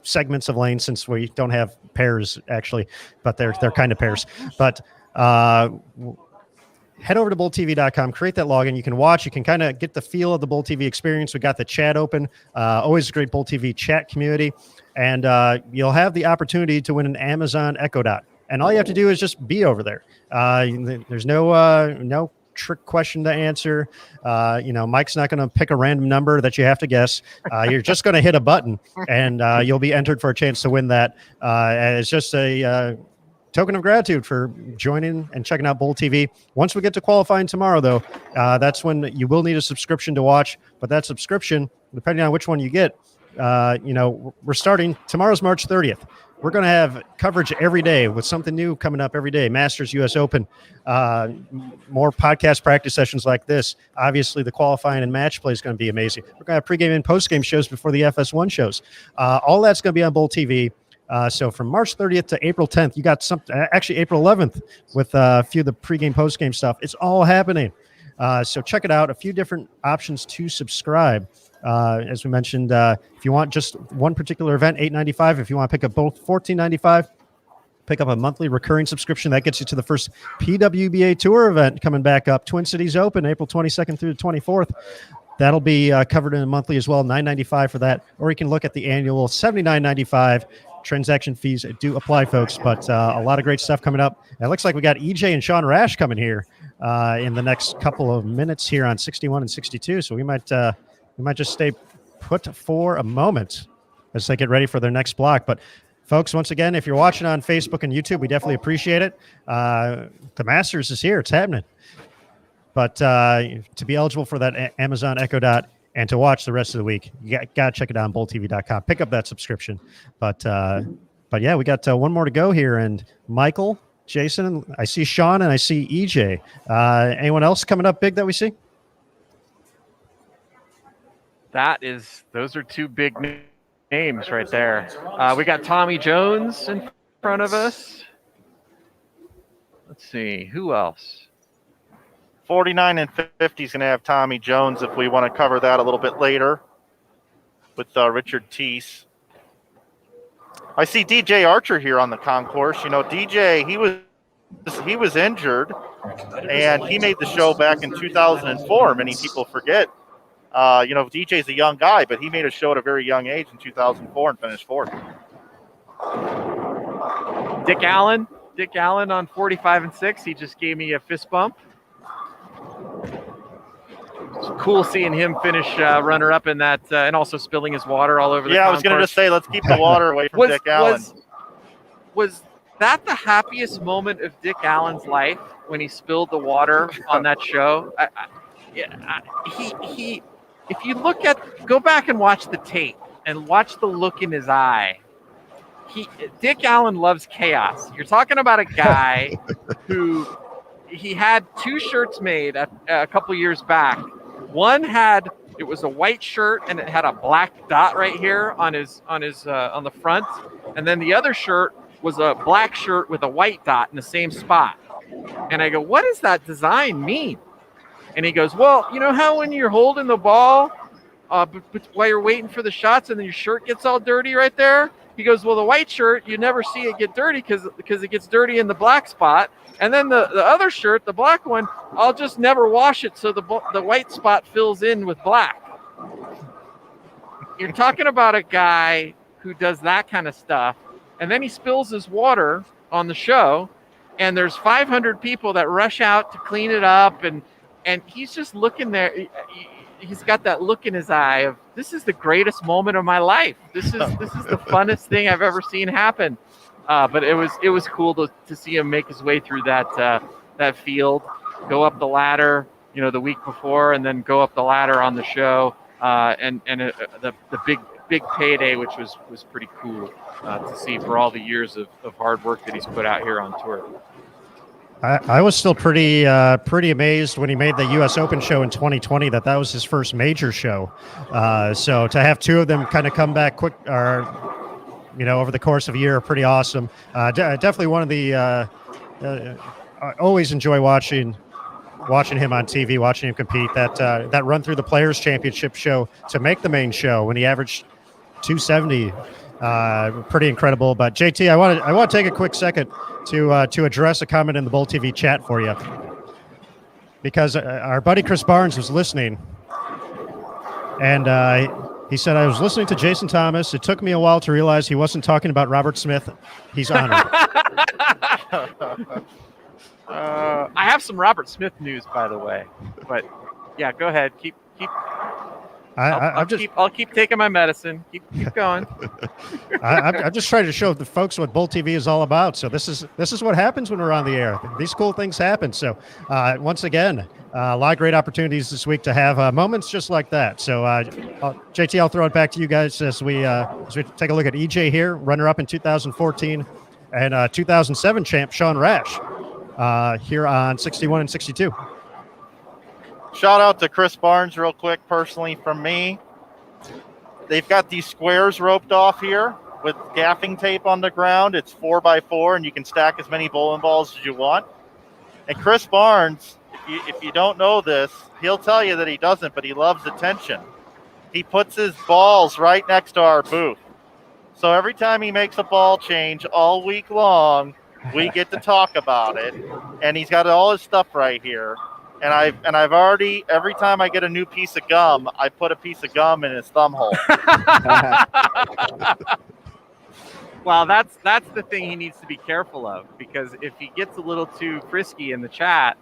segments of lanes, since we don't have pairs actually, but they're kind of pairs. But head over to BullTV.com, create that login. You can watch. You can kind of get the feel of the BullTV experience. We got the chat open. Always a great BullTV chat community. And you'll have the opportunity to win an Amazon Echo Dot. And all you have to do is just be over there. There's no trick question to answer. Mike's not going to pick a random number that you have to guess. You're just going to hit a button, and you'll be entered for a chance to win that. It's just a token of gratitude for joining and checking out BullTV. Once we get to qualifying tomorrow, though, that's when you will need a subscription to watch. But that subscription, depending on which one you get, we're starting. Tomorrow's March 30th. We're going to have coverage every day with something new coming up every day. Masters, U.S. Open, more podcast practice sessions like this. Obviously, the qualifying and match play is going to be amazing. We're going to have pregame and postgame shows before the FS1 shows. All that's going to be on BullTV. So from March 30th to April 10th, you got actually April 11th with a few of the pregame, postgame stuff. It's all happening. So check it out. A few different options to subscribe. As we mentioned, if you want just one particular event, $8.95. If you want to pick up both, $14.95. Pick up a monthly recurring subscription. That gets you to the first PWBA Tour event coming back up, Twin Cities Open, April 22nd through the 24th. That'll be covered in a monthly as well, $9.95 for that. Or you can look at the annual, $79.95. Transaction fees do apply, folks, but a lot of great stuff coming up. It looks like we got EJ and Sean Rash coming here in the next couple of minutes here on 61 and 62. So we might just stay put for a moment as they get ready for their next block. But folks, once again, if you're watching on Facebook and YouTube, we definitely appreciate it. The Masters is here. It's happening. But to be eligible for that Amazon Echo Dot and to watch the rest of the week, you got to check it out on BullTV.com. Pick up that subscription. But yeah, we got one more to go here. And Michael, Jason, I see Sean, and I see EJ. Anyone else coming up big that we see? Those are two big names right there. We got Tommy Jones in front of us. Let's see, who else? 49 and 50 is going to have Tommy Jones if we want to cover that a little bit later with Richard Teese. I see DJ Archer here on the concourse. DJ, he was injured, and he made the show back in 2004. Many people forget. DJ's a young guy, but he made a show at a very young age in 2004 and finished fourth. Dick Allen on 45 and 6. He just gave me a fist bump. It's cool seeing him finish runner-up in that, and also spilling his water all over the concourse. I was going to just say, let's keep the water away from Dick Allen. Was that the happiest moment of Dick Allen's life when he spilled the water on that show? he if you go back and watch the tape and watch the look in his eye. Dick Allen loves chaos. You're talking about a guy who he had 2 shirts made a couple years back. One it was a white shirt and it had a black dot right here on the front, and then the other shirt was a black shirt with a white dot in the same spot. And I go, what does that design mean? And he goes, well, you know how when you're holding the ball, but while you're waiting for the shots, and then your shirt gets all dirty right there. He goes, well, the white shirt, you never see it get dirty because it gets dirty in the black spot. And then the other shirt, the black one, I'll just never wash it so the white spot fills in with black. You're talking about a guy who does that kind of stuff, and then he spills his water on the show, and there's 500 people that rush out to clean it up, and he's just looking there. He's got that look in his eye of, this is the greatest moment of my life. This is the funnest thing I've ever seen happen. But it was cool to see him make his way through that field, go up the ladder, the week before, and then go up the ladder on the show, and the big payday, which was pretty cool to see for all the years of hard work that he's put out here on tour. I was still pretty amazed when he made the U.S. Open show in 2020 that was his first major show. So to have 2 of them kind of come back quick, over the course of a year, pretty awesome. Definitely one of the. I always enjoy watching him on TV, watching him compete. That run through the Players Championship show to make the main show when he averaged 270. Pretty incredible. But JT, I want to take a quick second to address a comment in the BullTV chat for you, because our buddy Chris Barnes was listening, and he said, I was listening to Jason Thomas. It took me a while to realize he wasn't talking about Robert Smith. He's honored. I have some Robert Smith news, by the way, but yeah, go ahead. Keep. I'll keep taking my medicine. Keep going. I'm just trying to show the folks what BullTV is all about. So this is what happens when we're on the air. These cool things happen. So once again, a lot of great opportunities this week to have moments just like that. So JT, I'll throw it back to you guys as we take a look at EJ here, runner-up in 2014, and 2007 champ Sean Rash here on 61 and 62. Shout out to Chris Barnes real quick, personally from me. They've got these squares roped off here with gaffing tape on the ground. It's 4x4, and you can stack as many bowling balls as you want. And Chris Barnes, if you don't know this, he'll tell you that he doesn't, but he loves attention. He puts his balls right next to our booth. So every time he makes a ball change all week long, we get to talk about it. And he's got all his stuff right here. And I've already, every time I get a new piece of gum, I put a piece of gum in his thumb hole. Well, that's the thing he needs to be careful of, because if he gets a little too frisky in the chat,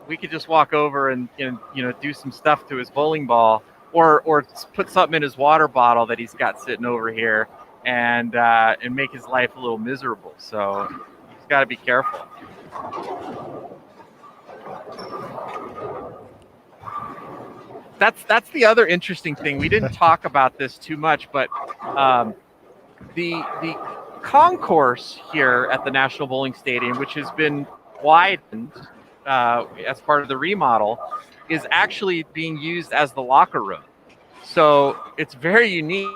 we could just walk over and do some stuff to his bowling ball, or put something in his water bottle that he's got sitting over here, and make his life a little miserable. So he's got to be careful. That's the other interesting thing. We didn't talk about this too much, but the concourse here at the National Bowling Stadium, which has been widened as part of the remodel, is actually being used as the locker room. So it's very unique.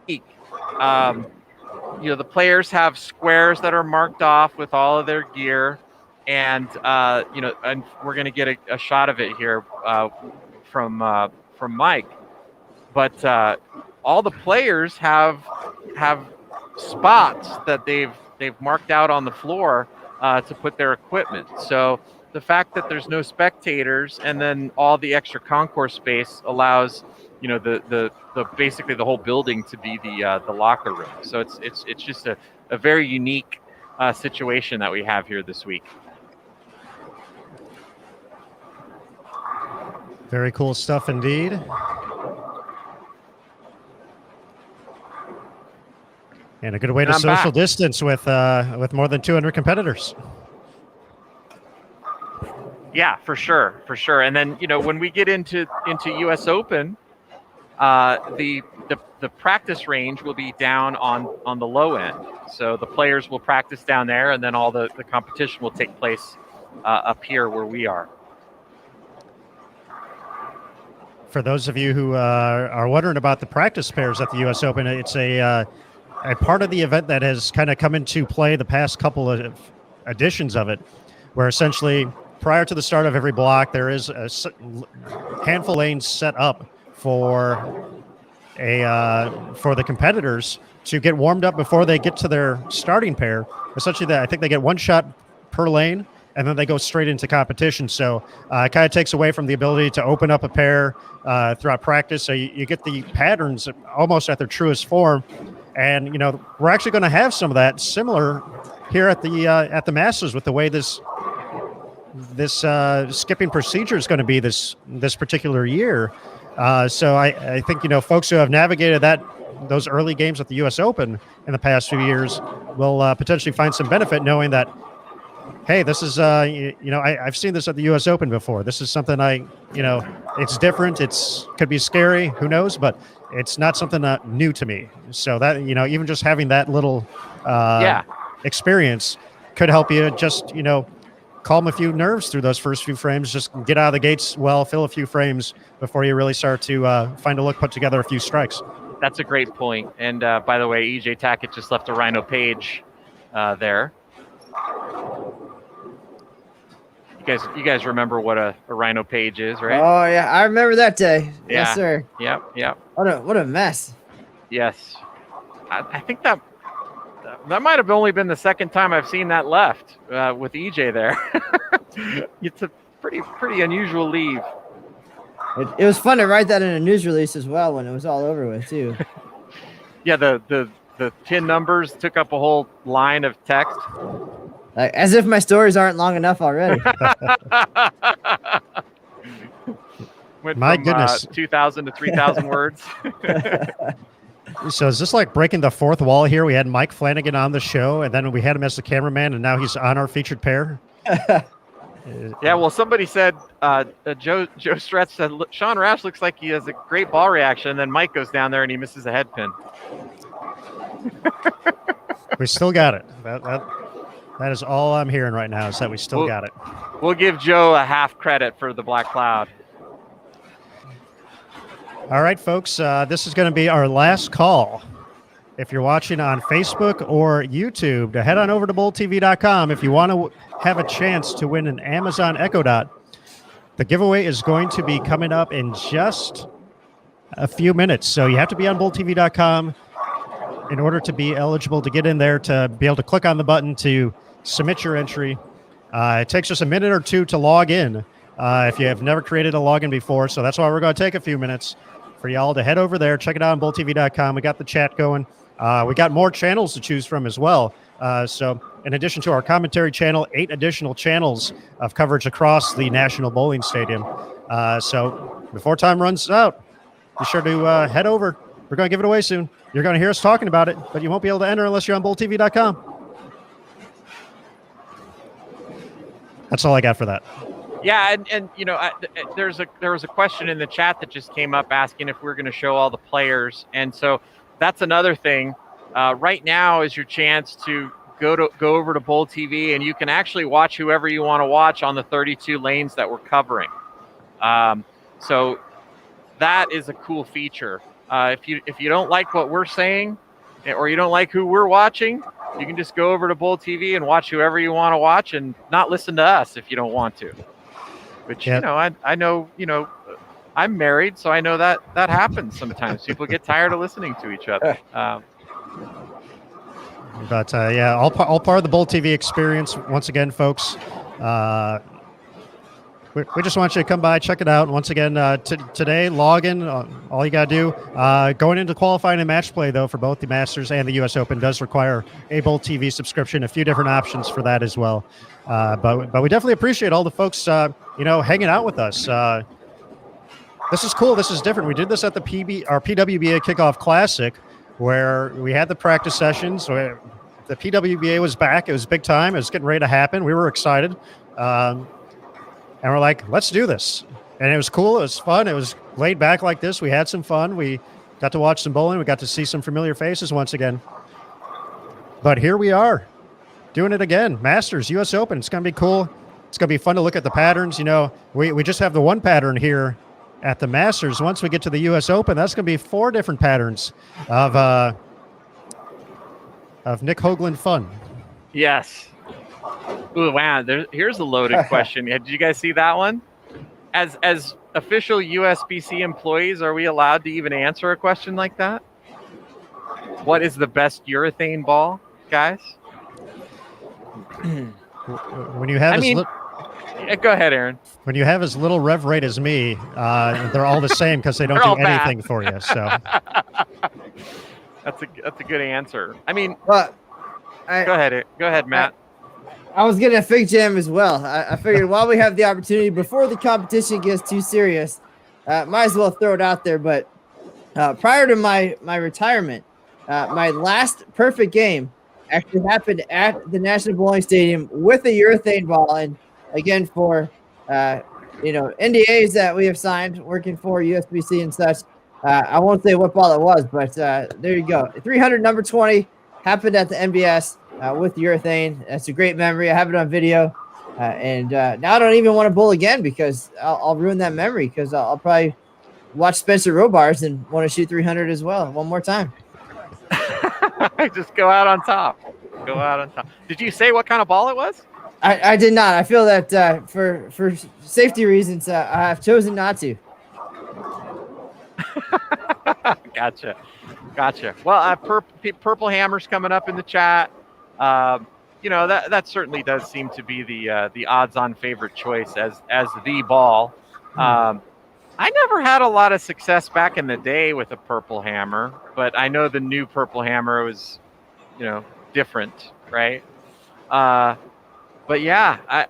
The players have squares that are marked off with all of their gear. And and we're going to get a shot of it here from Mike. But all the players have spots that they've marked out on the floor to put their equipment. So the fact that there's no spectators and then all the extra concourse space allows the basically the whole building to be the locker room. So it's just a very unique situation that we have here this week. Very cool stuff indeed. And a good way to social distance with more than 200 competitors. Yeah, for sure. And then when we get into U.S. Open, the practice range will be down on the low end. So the players will practice down there, and then all the competition will take place up here where we are. For those of you who are wondering about the practice pairs at the U.S. Open, it's a part of the event that has kind of come into play the past couple of editions of it, where essentially prior to the start of every block, there is a handful of lanes set up for the competitors to get warmed up before they get to their starting pair. Essentially, I think they get one shot per lane, and then they go straight into competition. So it kind of takes away from the ability to open up a pair throughout practice. So you get the patterns almost at their truest form. And, we're actually going to have some of that similar here at the Masters with the way this skipping procedure is going to be this particular year. So I think, folks who have navigated those early games at the U.S. Open in the past few years will potentially find some benefit knowing that, hey, this is, I've seen this at the U.S. Open before. This is something it's different. Could be scary. Who knows? But it's not something new to me. So that, even just having that little experience could help you just, calm a few nerves through those first few frames. Just get out of the gates well, fill a few frames before you really start to find a look, put together a few strikes. That's a great point. And by the way, EJ Tackett just left a Rhino page there. You guys remember what a Rhino page is, right? Oh yeah, I remember that day. Yeah. Yes, sir. Yep. What a mess. Yes, I think that might have only been the second time I've seen that left with EJ there. It's a pretty unusual leave. It was fun to write that in a news release as well when it was all over with too. Yeah, the pin numbers took up a whole line of text. Like, as if my stories aren't long enough already. Went My from, goodness. 2,000 to 3,000 words. So is this like breaking the fourth wall here? We had Mike Flanagan on the show, and then we had him as the cameraman, and now he's on our featured pair. Yeah, well, somebody said, Joe Stretch said, Sean Rash looks like he has a great ball reaction, and then Mike goes down there and he misses a head pin. We still got it. That is all I'm hearing right now is that we still got it. We'll give Joe a half credit for the black cloud. All right, folks, this is going to be our last call. If you're watching on Facebook or YouTube, to head on over to BullTV.com if you want to have a chance to win an Amazon Echo Dot. The giveaway is going to be coming up in just a few minutes. So you have to be on BullTV.com in order to be eligible to get in there, to be able to click on the button to submit your entry. It takes just a minute or two to log in if you have never created a login before. So that's why we're going to take a few minutes for y'all to head over there, check it out on BullTV.com. We got the chat going. We got more channels to choose from as well. So in addition to our commentary channel, 8 additional channels of coverage across the National Bowling Stadium. So before time runs out, be sure to head over. We're going to give it away soon. You're going to hear us talking about it, but you won't be able to enter unless you're on BullTV.com. That's all I got for that. Yeah, and there was a question in the chat that just came up asking if we're going to show all the players, and so that's another thing. Right now is your chance to go over to Bull TV, and you can actually watch whoever you want to watch on the 32 lanes that we're covering. So that is a cool feature. If you don't like what we're saying, or you don't like who we're watching, you can just go over to Bull TV and watch whoever you want to watch, and not listen to us if you don't want to. Which I know I'm married, so I know that happens sometimes. People get tired of listening to each other. But all part of the Bull TV experience. Once again, folks, we just want you to come by, check it out. Once again, today, log in. All you got to do. Going into qualifying and match play, though, for both the Masters and the U.S. Open does require a Bull TV subscription. A few different options for that as well. But we definitely appreciate all the folks, hanging out with us. This is cool. This is different. We did this at the PWBA Kickoff Classic, where we had the practice sessions. The PWBA was back. It was big time. It was getting ready to happen. We were excited. and we're like, let's do this. And it was cool. It was fun. It was laid back like this. We had some fun. We got to watch some bowling. We got to see some familiar faces once again. But here we are doing it again. Masters, US Open. It's going to be cool. It's going to be fun to look at the patterns. You know, we just have the one pattern here at the Masters. Once we get to the US Open, that's going to be 4 different patterns of Nick Hoagland fun. Yes. Ooh, wow. Here's a loaded question. Did you guys see that one? As official USBC employees, are we allowed to even answer a question like that? What is the best urethane ball, guys? When you have go ahead, Aaron. when you have as little rev rate as me, they're all the same because they don't do anything for you. So that's a good answer. I mean, But go ahead, Matt. I was getting a fig jam as well. I figured while we have the opportunity, before the competition gets too serious, might as well throw it out there. But prior to my retirement, my last perfect game actually happened at the National Bowling Stadium with a urethane ball. And again, for NDAs that we have signed working for USBC and such, I won't say what ball it was, but there you go. 300 number 20 happened at the MBS. With urethane. That's a great memory. I have it on video. And now I don't even want to bowl again because I'll ruin that memory because I'll probably watch Spencer Robars and want to shoot 300 as well one more time. Just go out on top. Did you say what kind of ball it was? I did not. I feel that for safety reasons, I have chosen not to. Gotcha. Well, Purple Hammer's coming up in the chat. That certainly does seem to be the odds-on favorite choice as the ball. I never had a lot of success back in the day with a Purple Hammer, but I know the new Purple Hammer was, different, right? But yeah,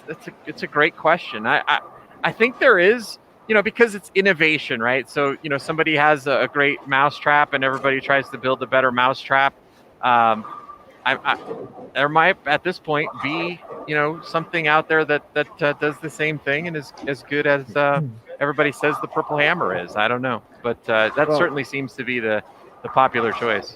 it's a great question. I think there is, because it's innovation, right? So somebody has a great mousetrap and everybody tries to build a better mousetrap. There might at this point be something out there that does the same thing and is as good as everybody says the Purple Hammer is. I don't know, but that certainly seems to be the popular choice.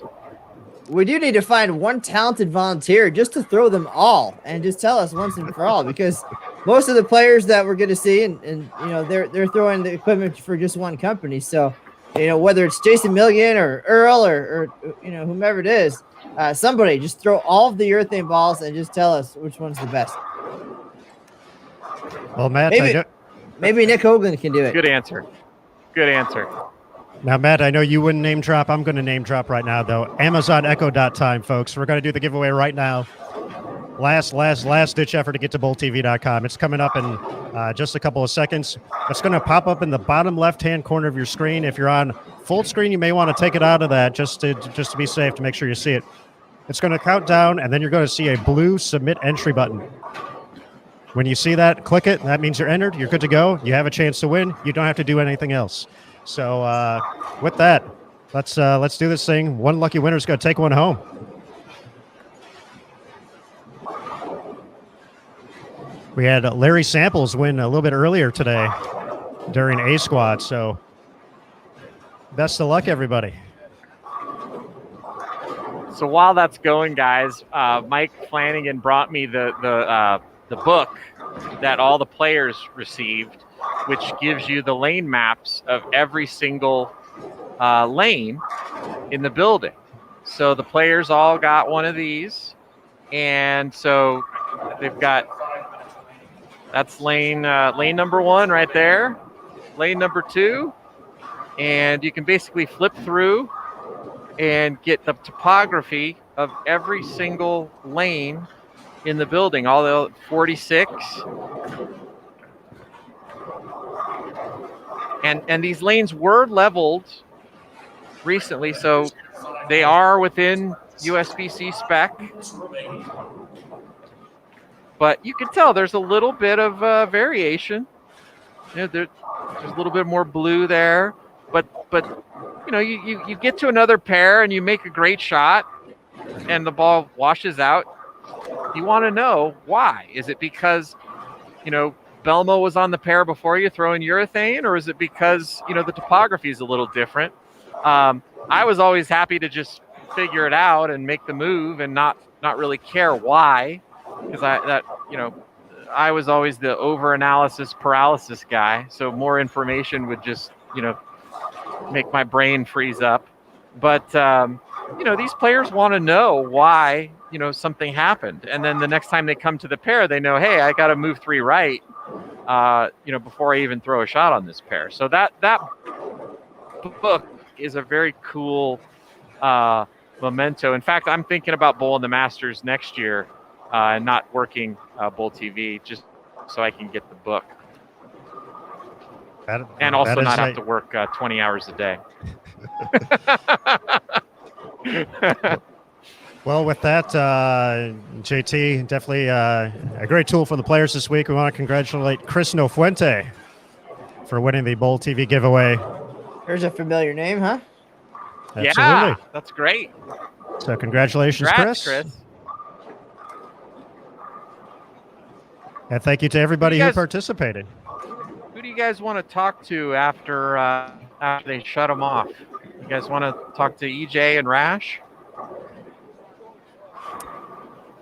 We do need to find one talented volunteer just to throw them all and just tell us once and for all, because most of the players that we're going to see and they're throwing the equipment for just one company. So whether it's Jason Milligan or Earl or whomever it is, somebody just throw all of the urethane balls and just tell us which one's the best. Well, Matt, maybe Nick Hoagland can do it. Good answer. Now, Matt, I know you wouldn't name drop. I'm going to name drop right now, though. Amazon Echo time, folks. We're going to do the giveaway right now. Last ditch effort to get to BullTV.com. It's coming up in just a couple of seconds. It's going to pop up in the bottom left-hand corner of your screen. If you're on full screen, you may want to take it out of that just to be safe, to make sure you see it. It's going to count down, and then you're going to see a blue submit entry button. When you see that, click it. That means you're entered. You're good to go. You have a chance to win. You don't have to do anything else. So with that, let's do this thing. One lucky winner is going to take one home. We had Larry Samples win a little bit earlier today during A Squad. So best of luck, everybody. So while that's going, guys, Mike Flanagan brought me the book that all the players received, which gives you the lane maps of every single lane in the building. So the players all got one of these, and so they've got, that's lane number 1 right there, lane number 2, and you can basically flip through and get the topography of every single lane in the building, all the 46. And these lanes were leveled recently, so they are within USBC spec. But you can tell there's a little bit of variation. There's a little bit more blue there, but you get to another pair and you make a great shot, and the ball washes out. You want to know why? Is it because Belmo was on the pair before you throwing urethane, or is it because, the topography is a little different? I was always happy to just figure it out and make the move and not really care why, because I was always the over-analysis paralysis guy. So more information would just, make my brain freeze up. But, these players want to know why, something happened. And then the next time they come to the pair, they know, hey, I got to move 3 right, before I even throw a shot on this pair. So that book is a very cool memento. In fact, I'm thinking about bowling the Masters next year and not working BullTV just so I can get the book. And also not have to work 20 hours a day. Well, with that, JT, definitely a great tool for the players this week. We want to congratulate Chris Nofuente for winning the BullTV giveaway. There's a familiar name, huh? Absolutely. Yeah, that's great. So congratulations, Congrats, Chris. And thank you to everybody who participated. Who do you guys want to talk to after they shut them off? You guys want to talk to EJ and Rash?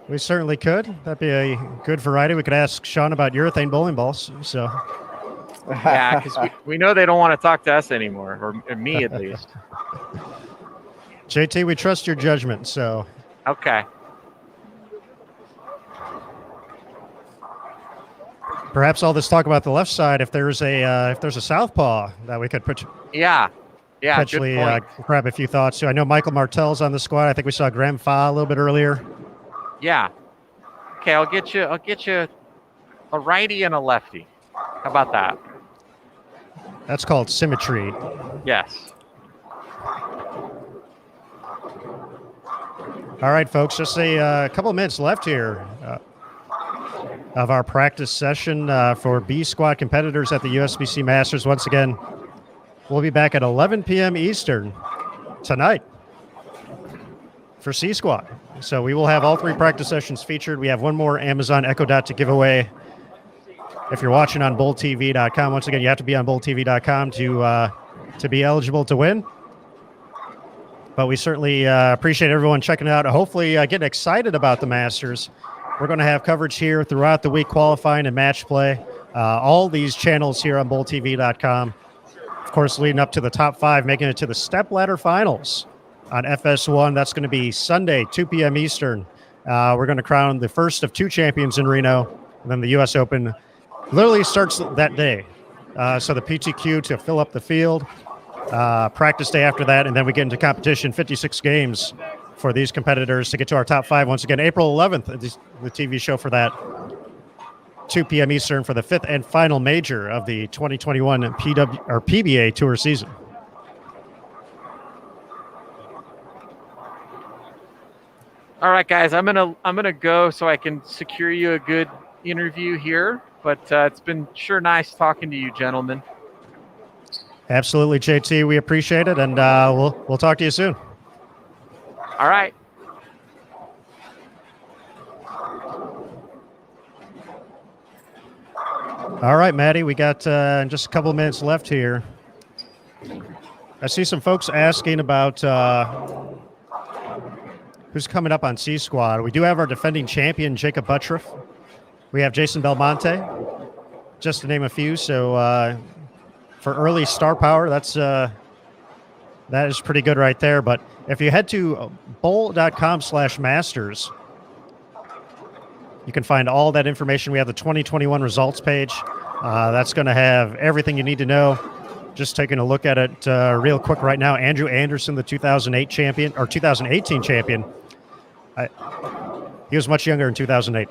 We certainly could. That'd be a good variety. We could ask Sean about urethane bowling balls. So, yeah, because we know they don't want to talk to us anymore, or me at least. JT, we trust your judgment. So, okay. Perhaps all this talk about the left side. If there's a southpaw that we could put. Yeah. Potentially grab a few thoughts too. I know Michael Martell's on the squad. I think we saw Graham Fa a little bit earlier. Yeah. Okay, I'll get you a righty and a lefty. How about that? That's called symmetry. Yes. All right, folks, just a couple of minutes left here of our practice session for B squad competitors at the USBC Masters. Once again, we'll be back at 11 p.m. Eastern tonight for C squad. So we will have all 3 practice sessions featured. We have one more Amazon Echo Dot to give away. If you're watching on BullTV.com, once again, you have to be on BullTV.com to be eligible to win. But we certainly appreciate everyone checking it out. Hopefully getting excited about the Masters. We're going to have coverage here throughout the week, qualifying and match play. All these channels here on BullTV.com. Of course, leading up to the top 5, making it to the step ladder finals on FS1. That's going to be Sunday, 2 p.m. Eastern. We're going to crown the first of 2 champions in Reno. And then the U.S. Open literally starts that day. So the PTQ to fill up the field, practice day after that, and then we get into competition, 56 games for these competitors to get to our top 5. Once again, April 11th, the TV show for that. 2 p.m. Eastern for the 5th and final major of the 2021 PBA Tour season. All right, guys, I'm gonna go so I can secure you a good interview here. But it's been sure nice talking to you, gentlemen. Absolutely, JT. We appreciate it, and we'll talk to you soon. All right. All right, Maddie, we got just a couple of minutes left here. I see some folks asking about who's coming up on C Squad. We do have our defending champion, Jacob Buttriff. We have Jason Belmonte, just to name a few. So for early star power, that is pretty good right there. But if you head to bowl.com/masters, you can find all that information. We have the 2021 results page. That's going to have everything you need to know. Just taking a look at it real quick right now. Andrew Anderson, the 2008 champion, or 2018 champion. He was much younger in 2008.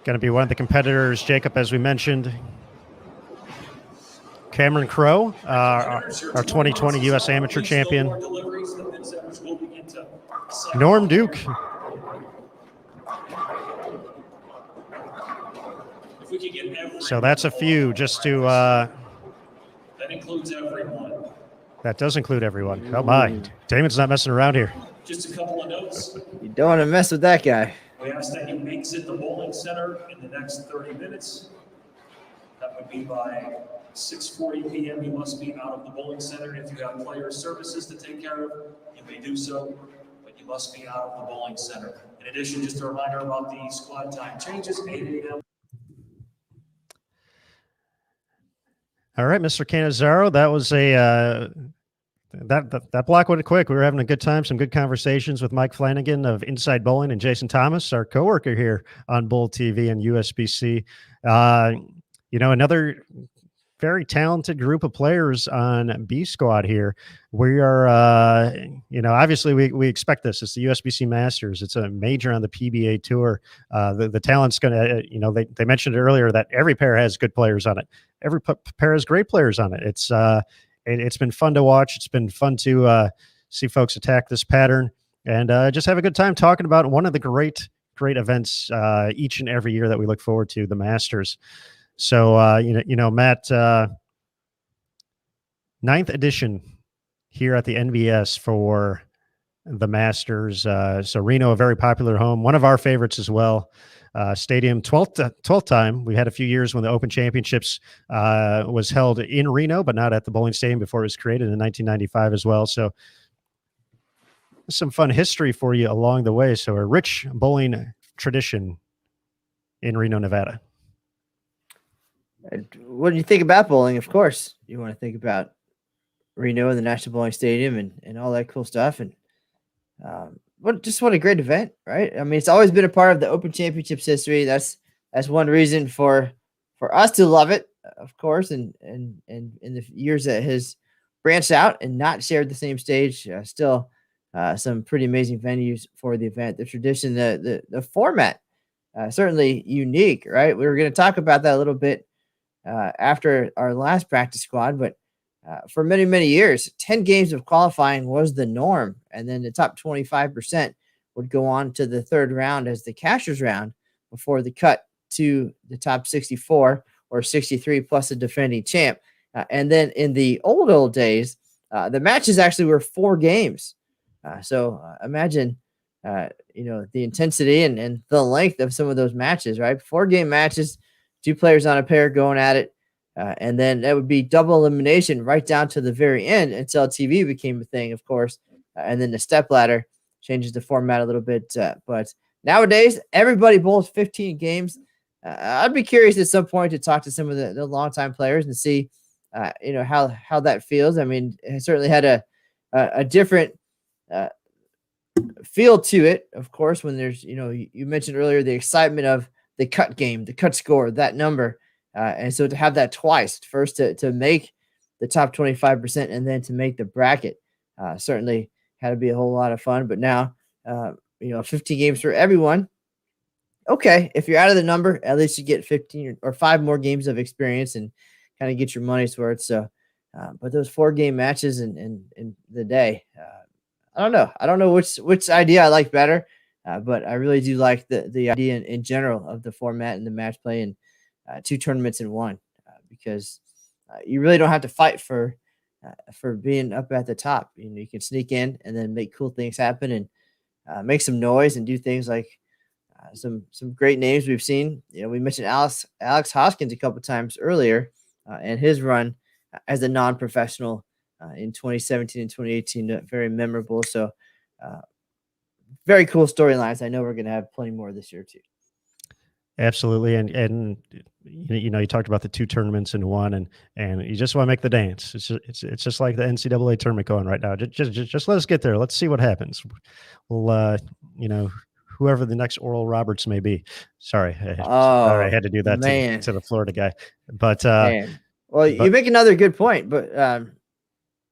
Going to be one of the competitors. Jacob, as we mentioned. Cameron Crowe, our 2020 U.S. Amateur champion. Norm Duke. So that's a few just to... that includes everyone. That does include everyone. Oh, my. Damon's not messing around here. Just a couple of notes. You don't want to mess with that guy. We ask that you make bowling center in the next 30 minutes. That would be by 6:40 p.m. You must be out of the bowling center. If you have player services to take care of, you may do so, but you must be out of the bowling center. In addition, just a reminder about the squad time changes, 8 a.m. All right, Mr. Cannizzaro, that was a that block went quick. We were having a good time, some good conversations with Mike Flanagan of Inside Bowling and Jason Thomas, our coworker here on Bull TV and USBC. Another very talented group of players on B Squad here. We are, obviously we expect this. It's the USBC Masters. It's a major on the PBA Tour. The talent's going to, they mentioned earlier that every pair has good players on it. Every pair has great players on it. It's been fun to watch. It's been fun to see folks attack this pattern and just have a good time talking about one of the great events each and every year that we look forward to, the Masters. So, Matt, 9th edition here at the NBS for the Masters. So Reno, a very popular home, one of our favorites as well. Stadium, 12th time. We had a few years when the Open Championships was held in Reno, but not at the bowling stadium before it was created in 1995 as well. So some fun history for you along the way. So a rich bowling tradition in Reno, Nevada. What do you think about bowling? Of course, you want to think about Reno and the National Bowling Stadium and all that cool stuff. And what a great event, right? I mean, it's always been a part of the Open Championships history. That's one reason for us to love it, of course. And in the years that has branched out and not shared the same stage, still some pretty amazing venues for the event. The tradition, the format, certainly unique, right? We were going to talk about that a little bit after our last practice squad, but for many, many years, 10 games of qualifying was the norm. And then the top 25% would go on to the third round as the cashier's round before the cut to the top 64 or 63 plus a defending champ. And then in the old days, the matches actually were 4 games. So imagine, the intensity and the length of some of those matches, right? 4-game matches, 2 players on a pair going at it. And then that would be double elimination right down to the very end until TV became a thing, of course. And then the step ladder changes the format a little bit. But nowadays, everybody bowls 15 games. I'd be curious at some point to talk to some of the longtime players and see, how that feels. I mean, it certainly had a different feel to it, of course, when there's, you mentioned earlier the excitement of the cut game, the cut score, that number. And so to have that twice, first to make the top 25% and then to make the bracket, certainly had to be a whole lot of fun. But now, 15 games for everyone. Okay, if you're out of the number, at least you get 15 or 5 more games of experience and kind of get your money's worth. So, but those 4-game matches in the day, I don't know which idea I like better, but I really do like the idea in general of the format and the match play and 2 tournaments in one, because you really don't have to fight for being up at the top. You can sneak in and then make cool things happen and make some noise and do things like some great names we've seen. We mentioned Alex Hoskins a couple times earlier, and his run as a non-professional in 2017 and 2018, very memorable. So very cool storylines. I know we're going to have plenty more this year too. Absolutely. And you talked about the 2 tournaments in one and you just want to make the dance. It's just like the NCAA tournament going right now. Just let us get there. Let's see what happens. We'll, whoever the next Oral Roberts may be. Sorry. I had to do that to the Florida guy, but, you make another good point, but,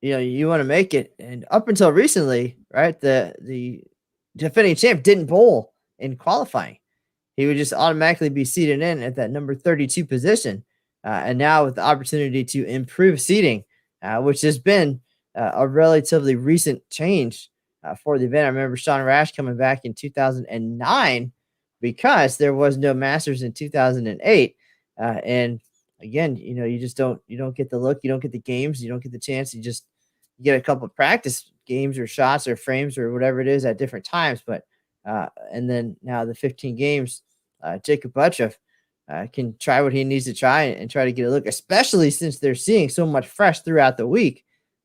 you want to make it. And up until recently, right, the defending champ didn't bowl in qualifying. He would just automatically be seated in at that number 32 position. And now with the opportunity to improve seating, which has been a relatively recent change for the event. I remember Sean Rash coming back in 2009 because there was no Masters in 2008. And again, you don't get the look, you don't get the games, you don't get the chance. You get a couple of practice games or shots or frames or whatever it is at different times. But and then now the 15 games Jacob Butchoff can try what he needs to try and try to get a look, especially since they're seeing so much fresh throughout the week.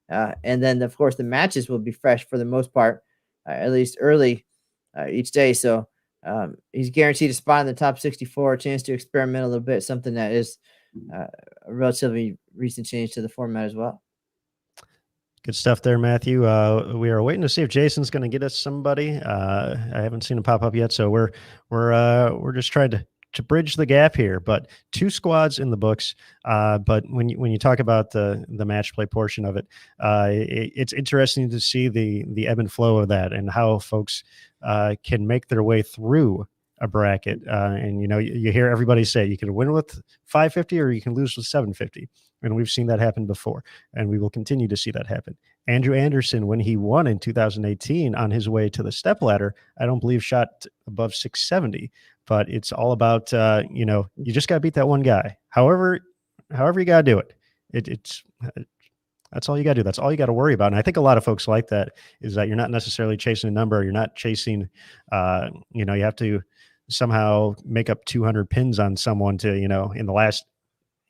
And then, of course, the matches will be fresh for the most part, at least early each day. So he's guaranteed a spot in the top 64, a chance to experiment a little bit, something that is a relatively recent change to the format as well. Good stuff there, Matthew. We are waiting to see if Jason's going to get us somebody. I haven't seen him pop up yet, so we're just trying to bridge the gap here. But 2 squads in the books. But when you talk about the match play portion of it, it's interesting to see the ebb and flow of that and how folks can make their way through a bracket. And you hear everybody say you can win with 550 or you can lose with 750. And we've seen that happen before, and we will continue to see that happen. Andrew Anderson, when he won in 2018 on his way to the stepladder, I don't believe shot above 670. But it's all about, you just got to beat that one guy. However you got to do it. That's all you got to do. That's all you got to worry about. And I think a lot of folks like that is that you're not necessarily chasing a number. You're not chasing, you have to somehow make up 200 pins on someone to, in the last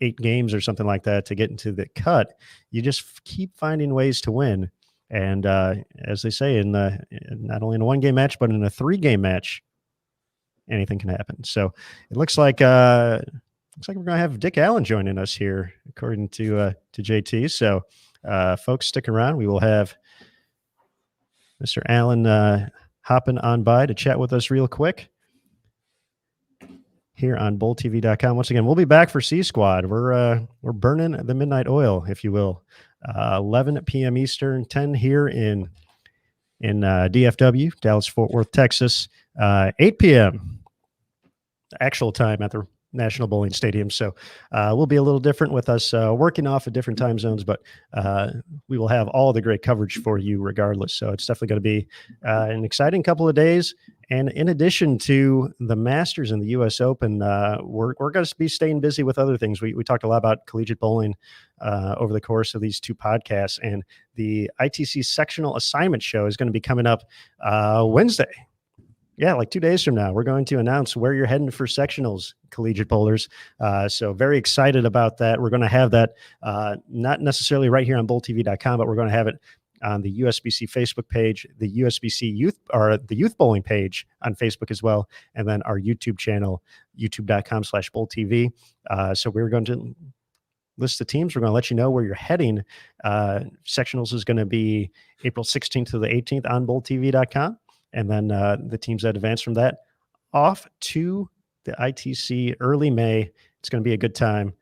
8 games or something like that to get into the cut. You just keep finding ways to win. And as they say, not only in a 1-game match, but in a 3-game match, anything can happen. So it looks like we're going to have Dick Allen joining us here, according to JT. So folks, stick around. We will have Mr. Allen hopping on by to chat with us real quick here on BullTV.com. Once again, we'll be back for C Squad. We're burning the midnight oil, if you will. 11 p.m. Eastern, 10 here in DFW, Dallas-Fort Worth, Texas. 8 p.m. actual time at the National Bowling Stadium. So we'll be a little different with us working off of different time zones, but we will have all the great coverage for you regardless. So it's definitely going to be an exciting couple of days. And in addition to the Masters and the U.S. Open, we're going to be staying busy with other things. We talked a lot about collegiate bowling over the course of these 2 podcasts, and the ITC sectional assignment show is going to be coming up Wednesday. Yeah, like 2 days from now, we're going to announce where you're heading for sectionals, collegiate bowlers. So very excited about that. We're going to have that not necessarily right here on BullTV.com, but we're going to have it on the USBC Facebook page, the USBC youth or the youth bowling page on Facebook as well, and then our YouTube channel, youtube.com/BullTV. So we're going to list the teams. We're going to let you know where you're heading. Sectionals is going to be April 16th to the 18th on BullTV.com. And then the teams that advance from that off to the ITC early May. It's going to be a good time.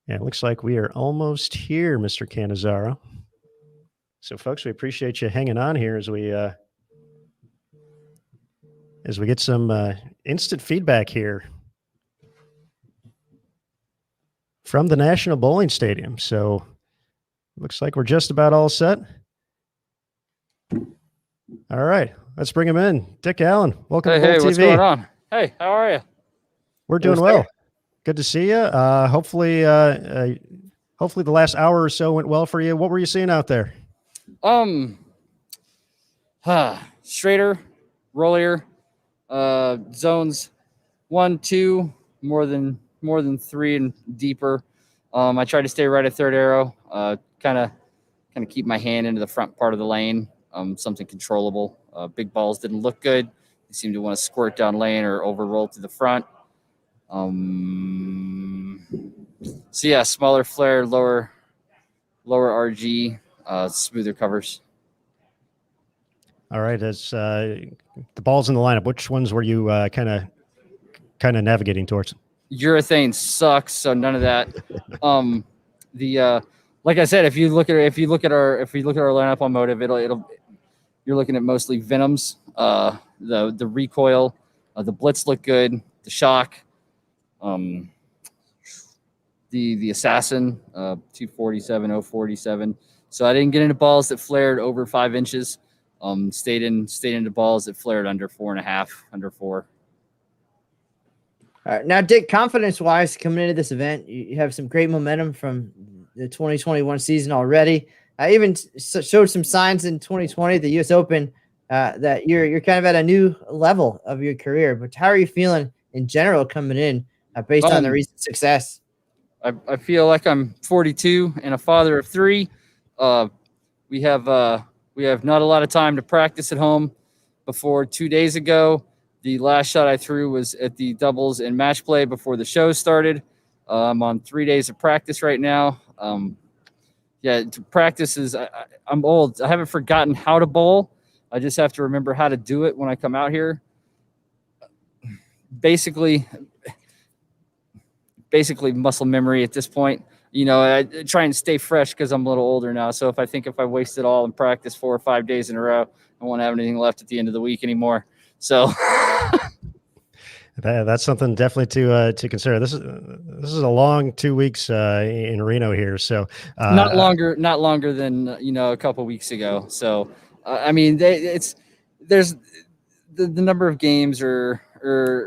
And it looks like we are almost here, Mr. Canizaro. So, folks, we appreciate you hanging on here as we get some instant feedback here from the National Bowling Stadium. So, looks like we're just about all set. All right, let's bring him in. Dick Allen, welcome to BullTV. Hey, what's going on? Hey, how are you? We're doing well. Good to see you. Hopefully the last hour or so went well for you. What were you seeing out there? Straighter, rollier, zones 1, 2, more than 3 and deeper. I tried to stay right at third arrow. Kind of keep my hand into the front part of the lane. Something controllable. Big balls didn't look good. They seemed to want to squirt down lane or over roll to the front. So yeah, smaller flare, lower RG, smoother covers. All right, as the balls in the lineup, which ones were you kind of navigating towards? Urethane sucks, so none of that. Like I said, if you look at our lineup on Motive, you're looking at mostly Venoms. The recoil, the Blitz look good. The shock, the Assassin, 247, 047. So I didn't get into balls that flared over 5 inches. Stayed into balls that flared under 4.5, under 4. All right, now, Dick, confidence-wise, coming into this event, you have some great momentum from the 2021 season already. I even showed some signs in 2020, the U.S. Open, that you're kind of at a new level of your career. But how are you feeling in general coming in based on the recent success? I feel like I'm 42 and a father of 3. We have not a lot of time to practice at home. Before 2 days ago, the last shot I threw was at the doubles and match play before the show started. I'm on 3 days of practice right now. Practice is, I'm old. I haven't forgotten how to bowl. I just have to remember how to do it when I come out here. Basically muscle memory at this point. You know, I try and stay fresh because I'm a little older now. So if I waste it all in practice 4 or 5 days in a row, I won't have anything left at the end of the week anymore. So that's something definitely to consider. This is a long 2 weeks in Reno here. So not longer than a couple weeks ago. So I mean, there's the number of games are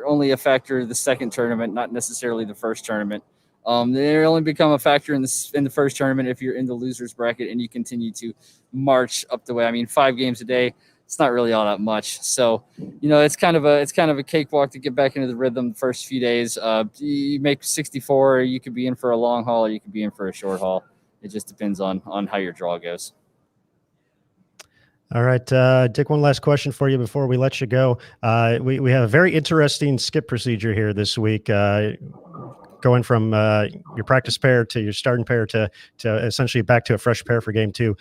only a factor of the second tournament, not necessarily the first tournament. They only become a factor in the first tournament if you're in the losers bracket and you continue to march up the way. I mean, 5 games a day, it's not really all that much. So, it's kind of a cakewalk to get back into the rhythm the first few days. You make 64, you could be in for a long haul or you could be in for a short haul. It just depends on how your draw goes. All right, Dick, one last question for you before we let you go. We have a very interesting skip procedure here this week, going from your practice pair to your starting pair to essentially back to a fresh pair for game 2.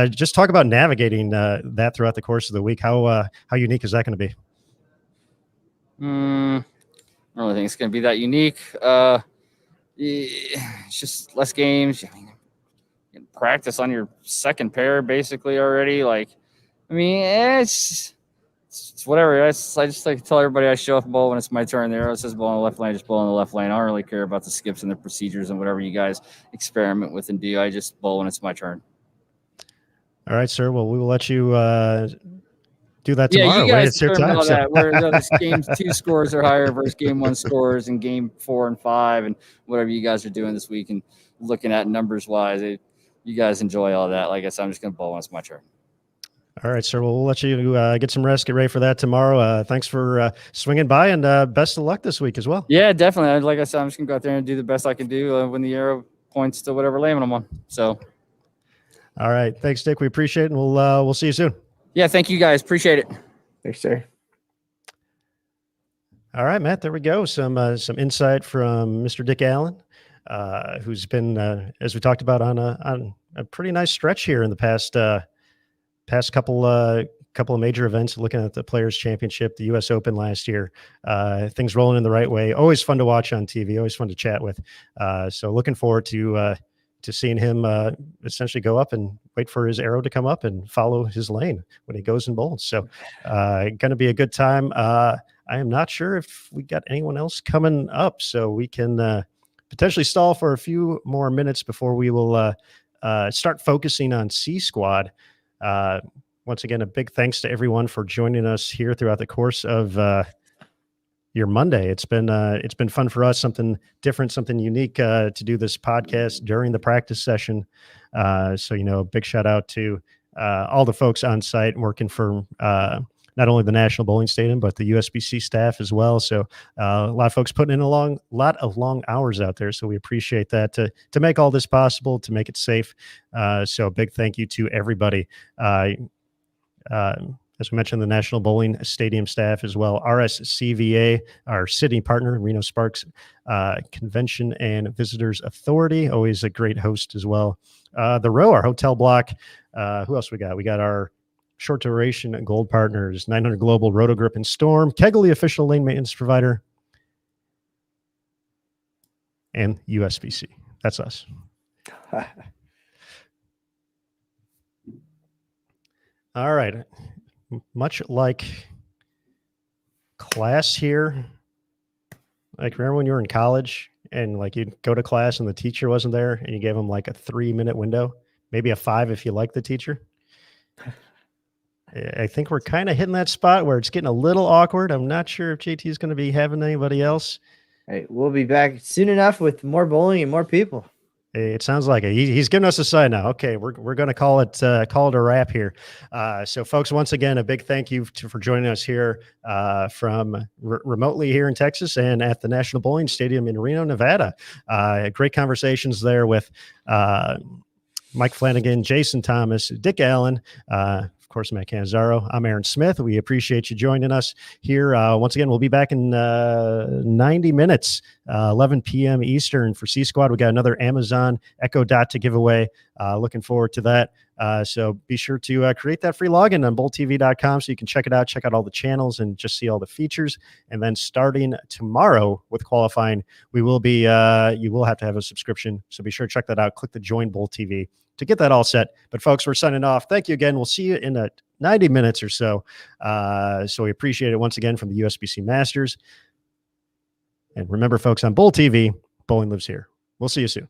Just talk about navigating that throughout the course of the week. How unique is that going to be? I don't really think it's going to be that unique. It's just less games. I mean, you can practice on your second pair basically already. It's whatever. I just like to tell everybody I show up bowl when it's my turn. The arrow says bowl on the left lane, just bowl on the left lane. I don't really care about the skips and the procedures and whatever you guys experiment with and do. I just bowl when it's my turn. All right, sir. Well, we will let you do that tomorrow. Yeah, you guys it's your time. All that. Where those games 2 scores are higher versus game 1 scores and game 4 and 5 and whatever you guys are doing this week and looking at numbers wise. You guys enjoy all that. Like I said, I'm just going to bowl when it's my turn. All right, sir. Well, we'll let you get some rest, get ready for that tomorrow. Thanks for swinging by, and best of luck this week as well. Yeah, definitely. Like I said, I'm just going to go out there and do the best I can do when the arrow points to whatever lane I'm on. So, all right. Thanks, Dick. We appreciate it, and we'll see you soon. Yeah, thank you guys. Appreciate it. Thanks, sir. All right, Matt, there we go. Some insight from Mr. Dick Allen, who's been, as we talked about, on a pretty nice stretch here in the past couple of major events, looking at the Players Championship, the U.S. Open last year. Things rolling in the right way. Always fun to watch on TV. Always fun to chat with. So looking forward to seeing him essentially go up and wait for his arrow to come up and follow his lane when he goes and bowls. So going to be a good time. I am not sure if we got anyone else coming up, so we can potentially stall for a few more minutes before we will start focusing on C Squad. Once again, a big thanks to everyone for joining us here throughout the course of your Monday. It's been fun for us, something different, something unique to do this podcast during the practice session. So, big shout out to all the folks on site working for not only the National Bowling Stadium, but the USBC staff as well. So a lot of folks putting in a lot of long hours out there. So we appreciate that to make all this possible, to make it safe. So a big thank you to everybody. As we mentioned, the National Bowling Stadium staff as well. RSCVA, our city partner, Reno Sparks Convention and Visitors Authority, always a great host as well. The Row, our hotel block. Who else we got? We got our short duration gold partners, 900 Global, Rotogrip and Storm, Kegley official lane maintenance provider, and USBC. That's us. All right. Much like class here, like remember when you were in college and like you'd go to class and the teacher wasn't there and you gave them like a 3-minute window, maybe a 5 if you like the teacher. I think we're kind of hitting that spot where it's getting a little awkward. I'm not sure if JT is going to be having anybody else. Hey, we'll be back soon enough with more bowling and more people. It sounds like it. He's giving us a sign now. Okay, we're going to call it a wrap here. So, folks, once again, a big thank you for joining us here from remotely here in Texas and at the National Bowling Stadium in Reno, Nevada. Great conversations there with Mike Flanagan, Jason Thomas, Dick Allen, of course, Matt Cannizzaro. I'm Aaron Smith. We appreciate you joining us here. Once again, we'll be back in 90 minutes, 11 p.m. Eastern for C Squad. We got another Amazon Echo Dot to give away. Looking forward to that. So be sure to create that free login on BullTV.com so you can check it out, check out all the channels, and just see all the features. And then starting tomorrow with qualifying, we will be you will have to have a subscription. So be sure to check that out. Click the Join BullTV to get that all set. But folks, we're signing off. Thank you again. We'll see you in 90 minutes or so. So we appreciate it once again from the USBC Masters. And remember, folks, on Bull TV, bowling lives here. We'll see you soon.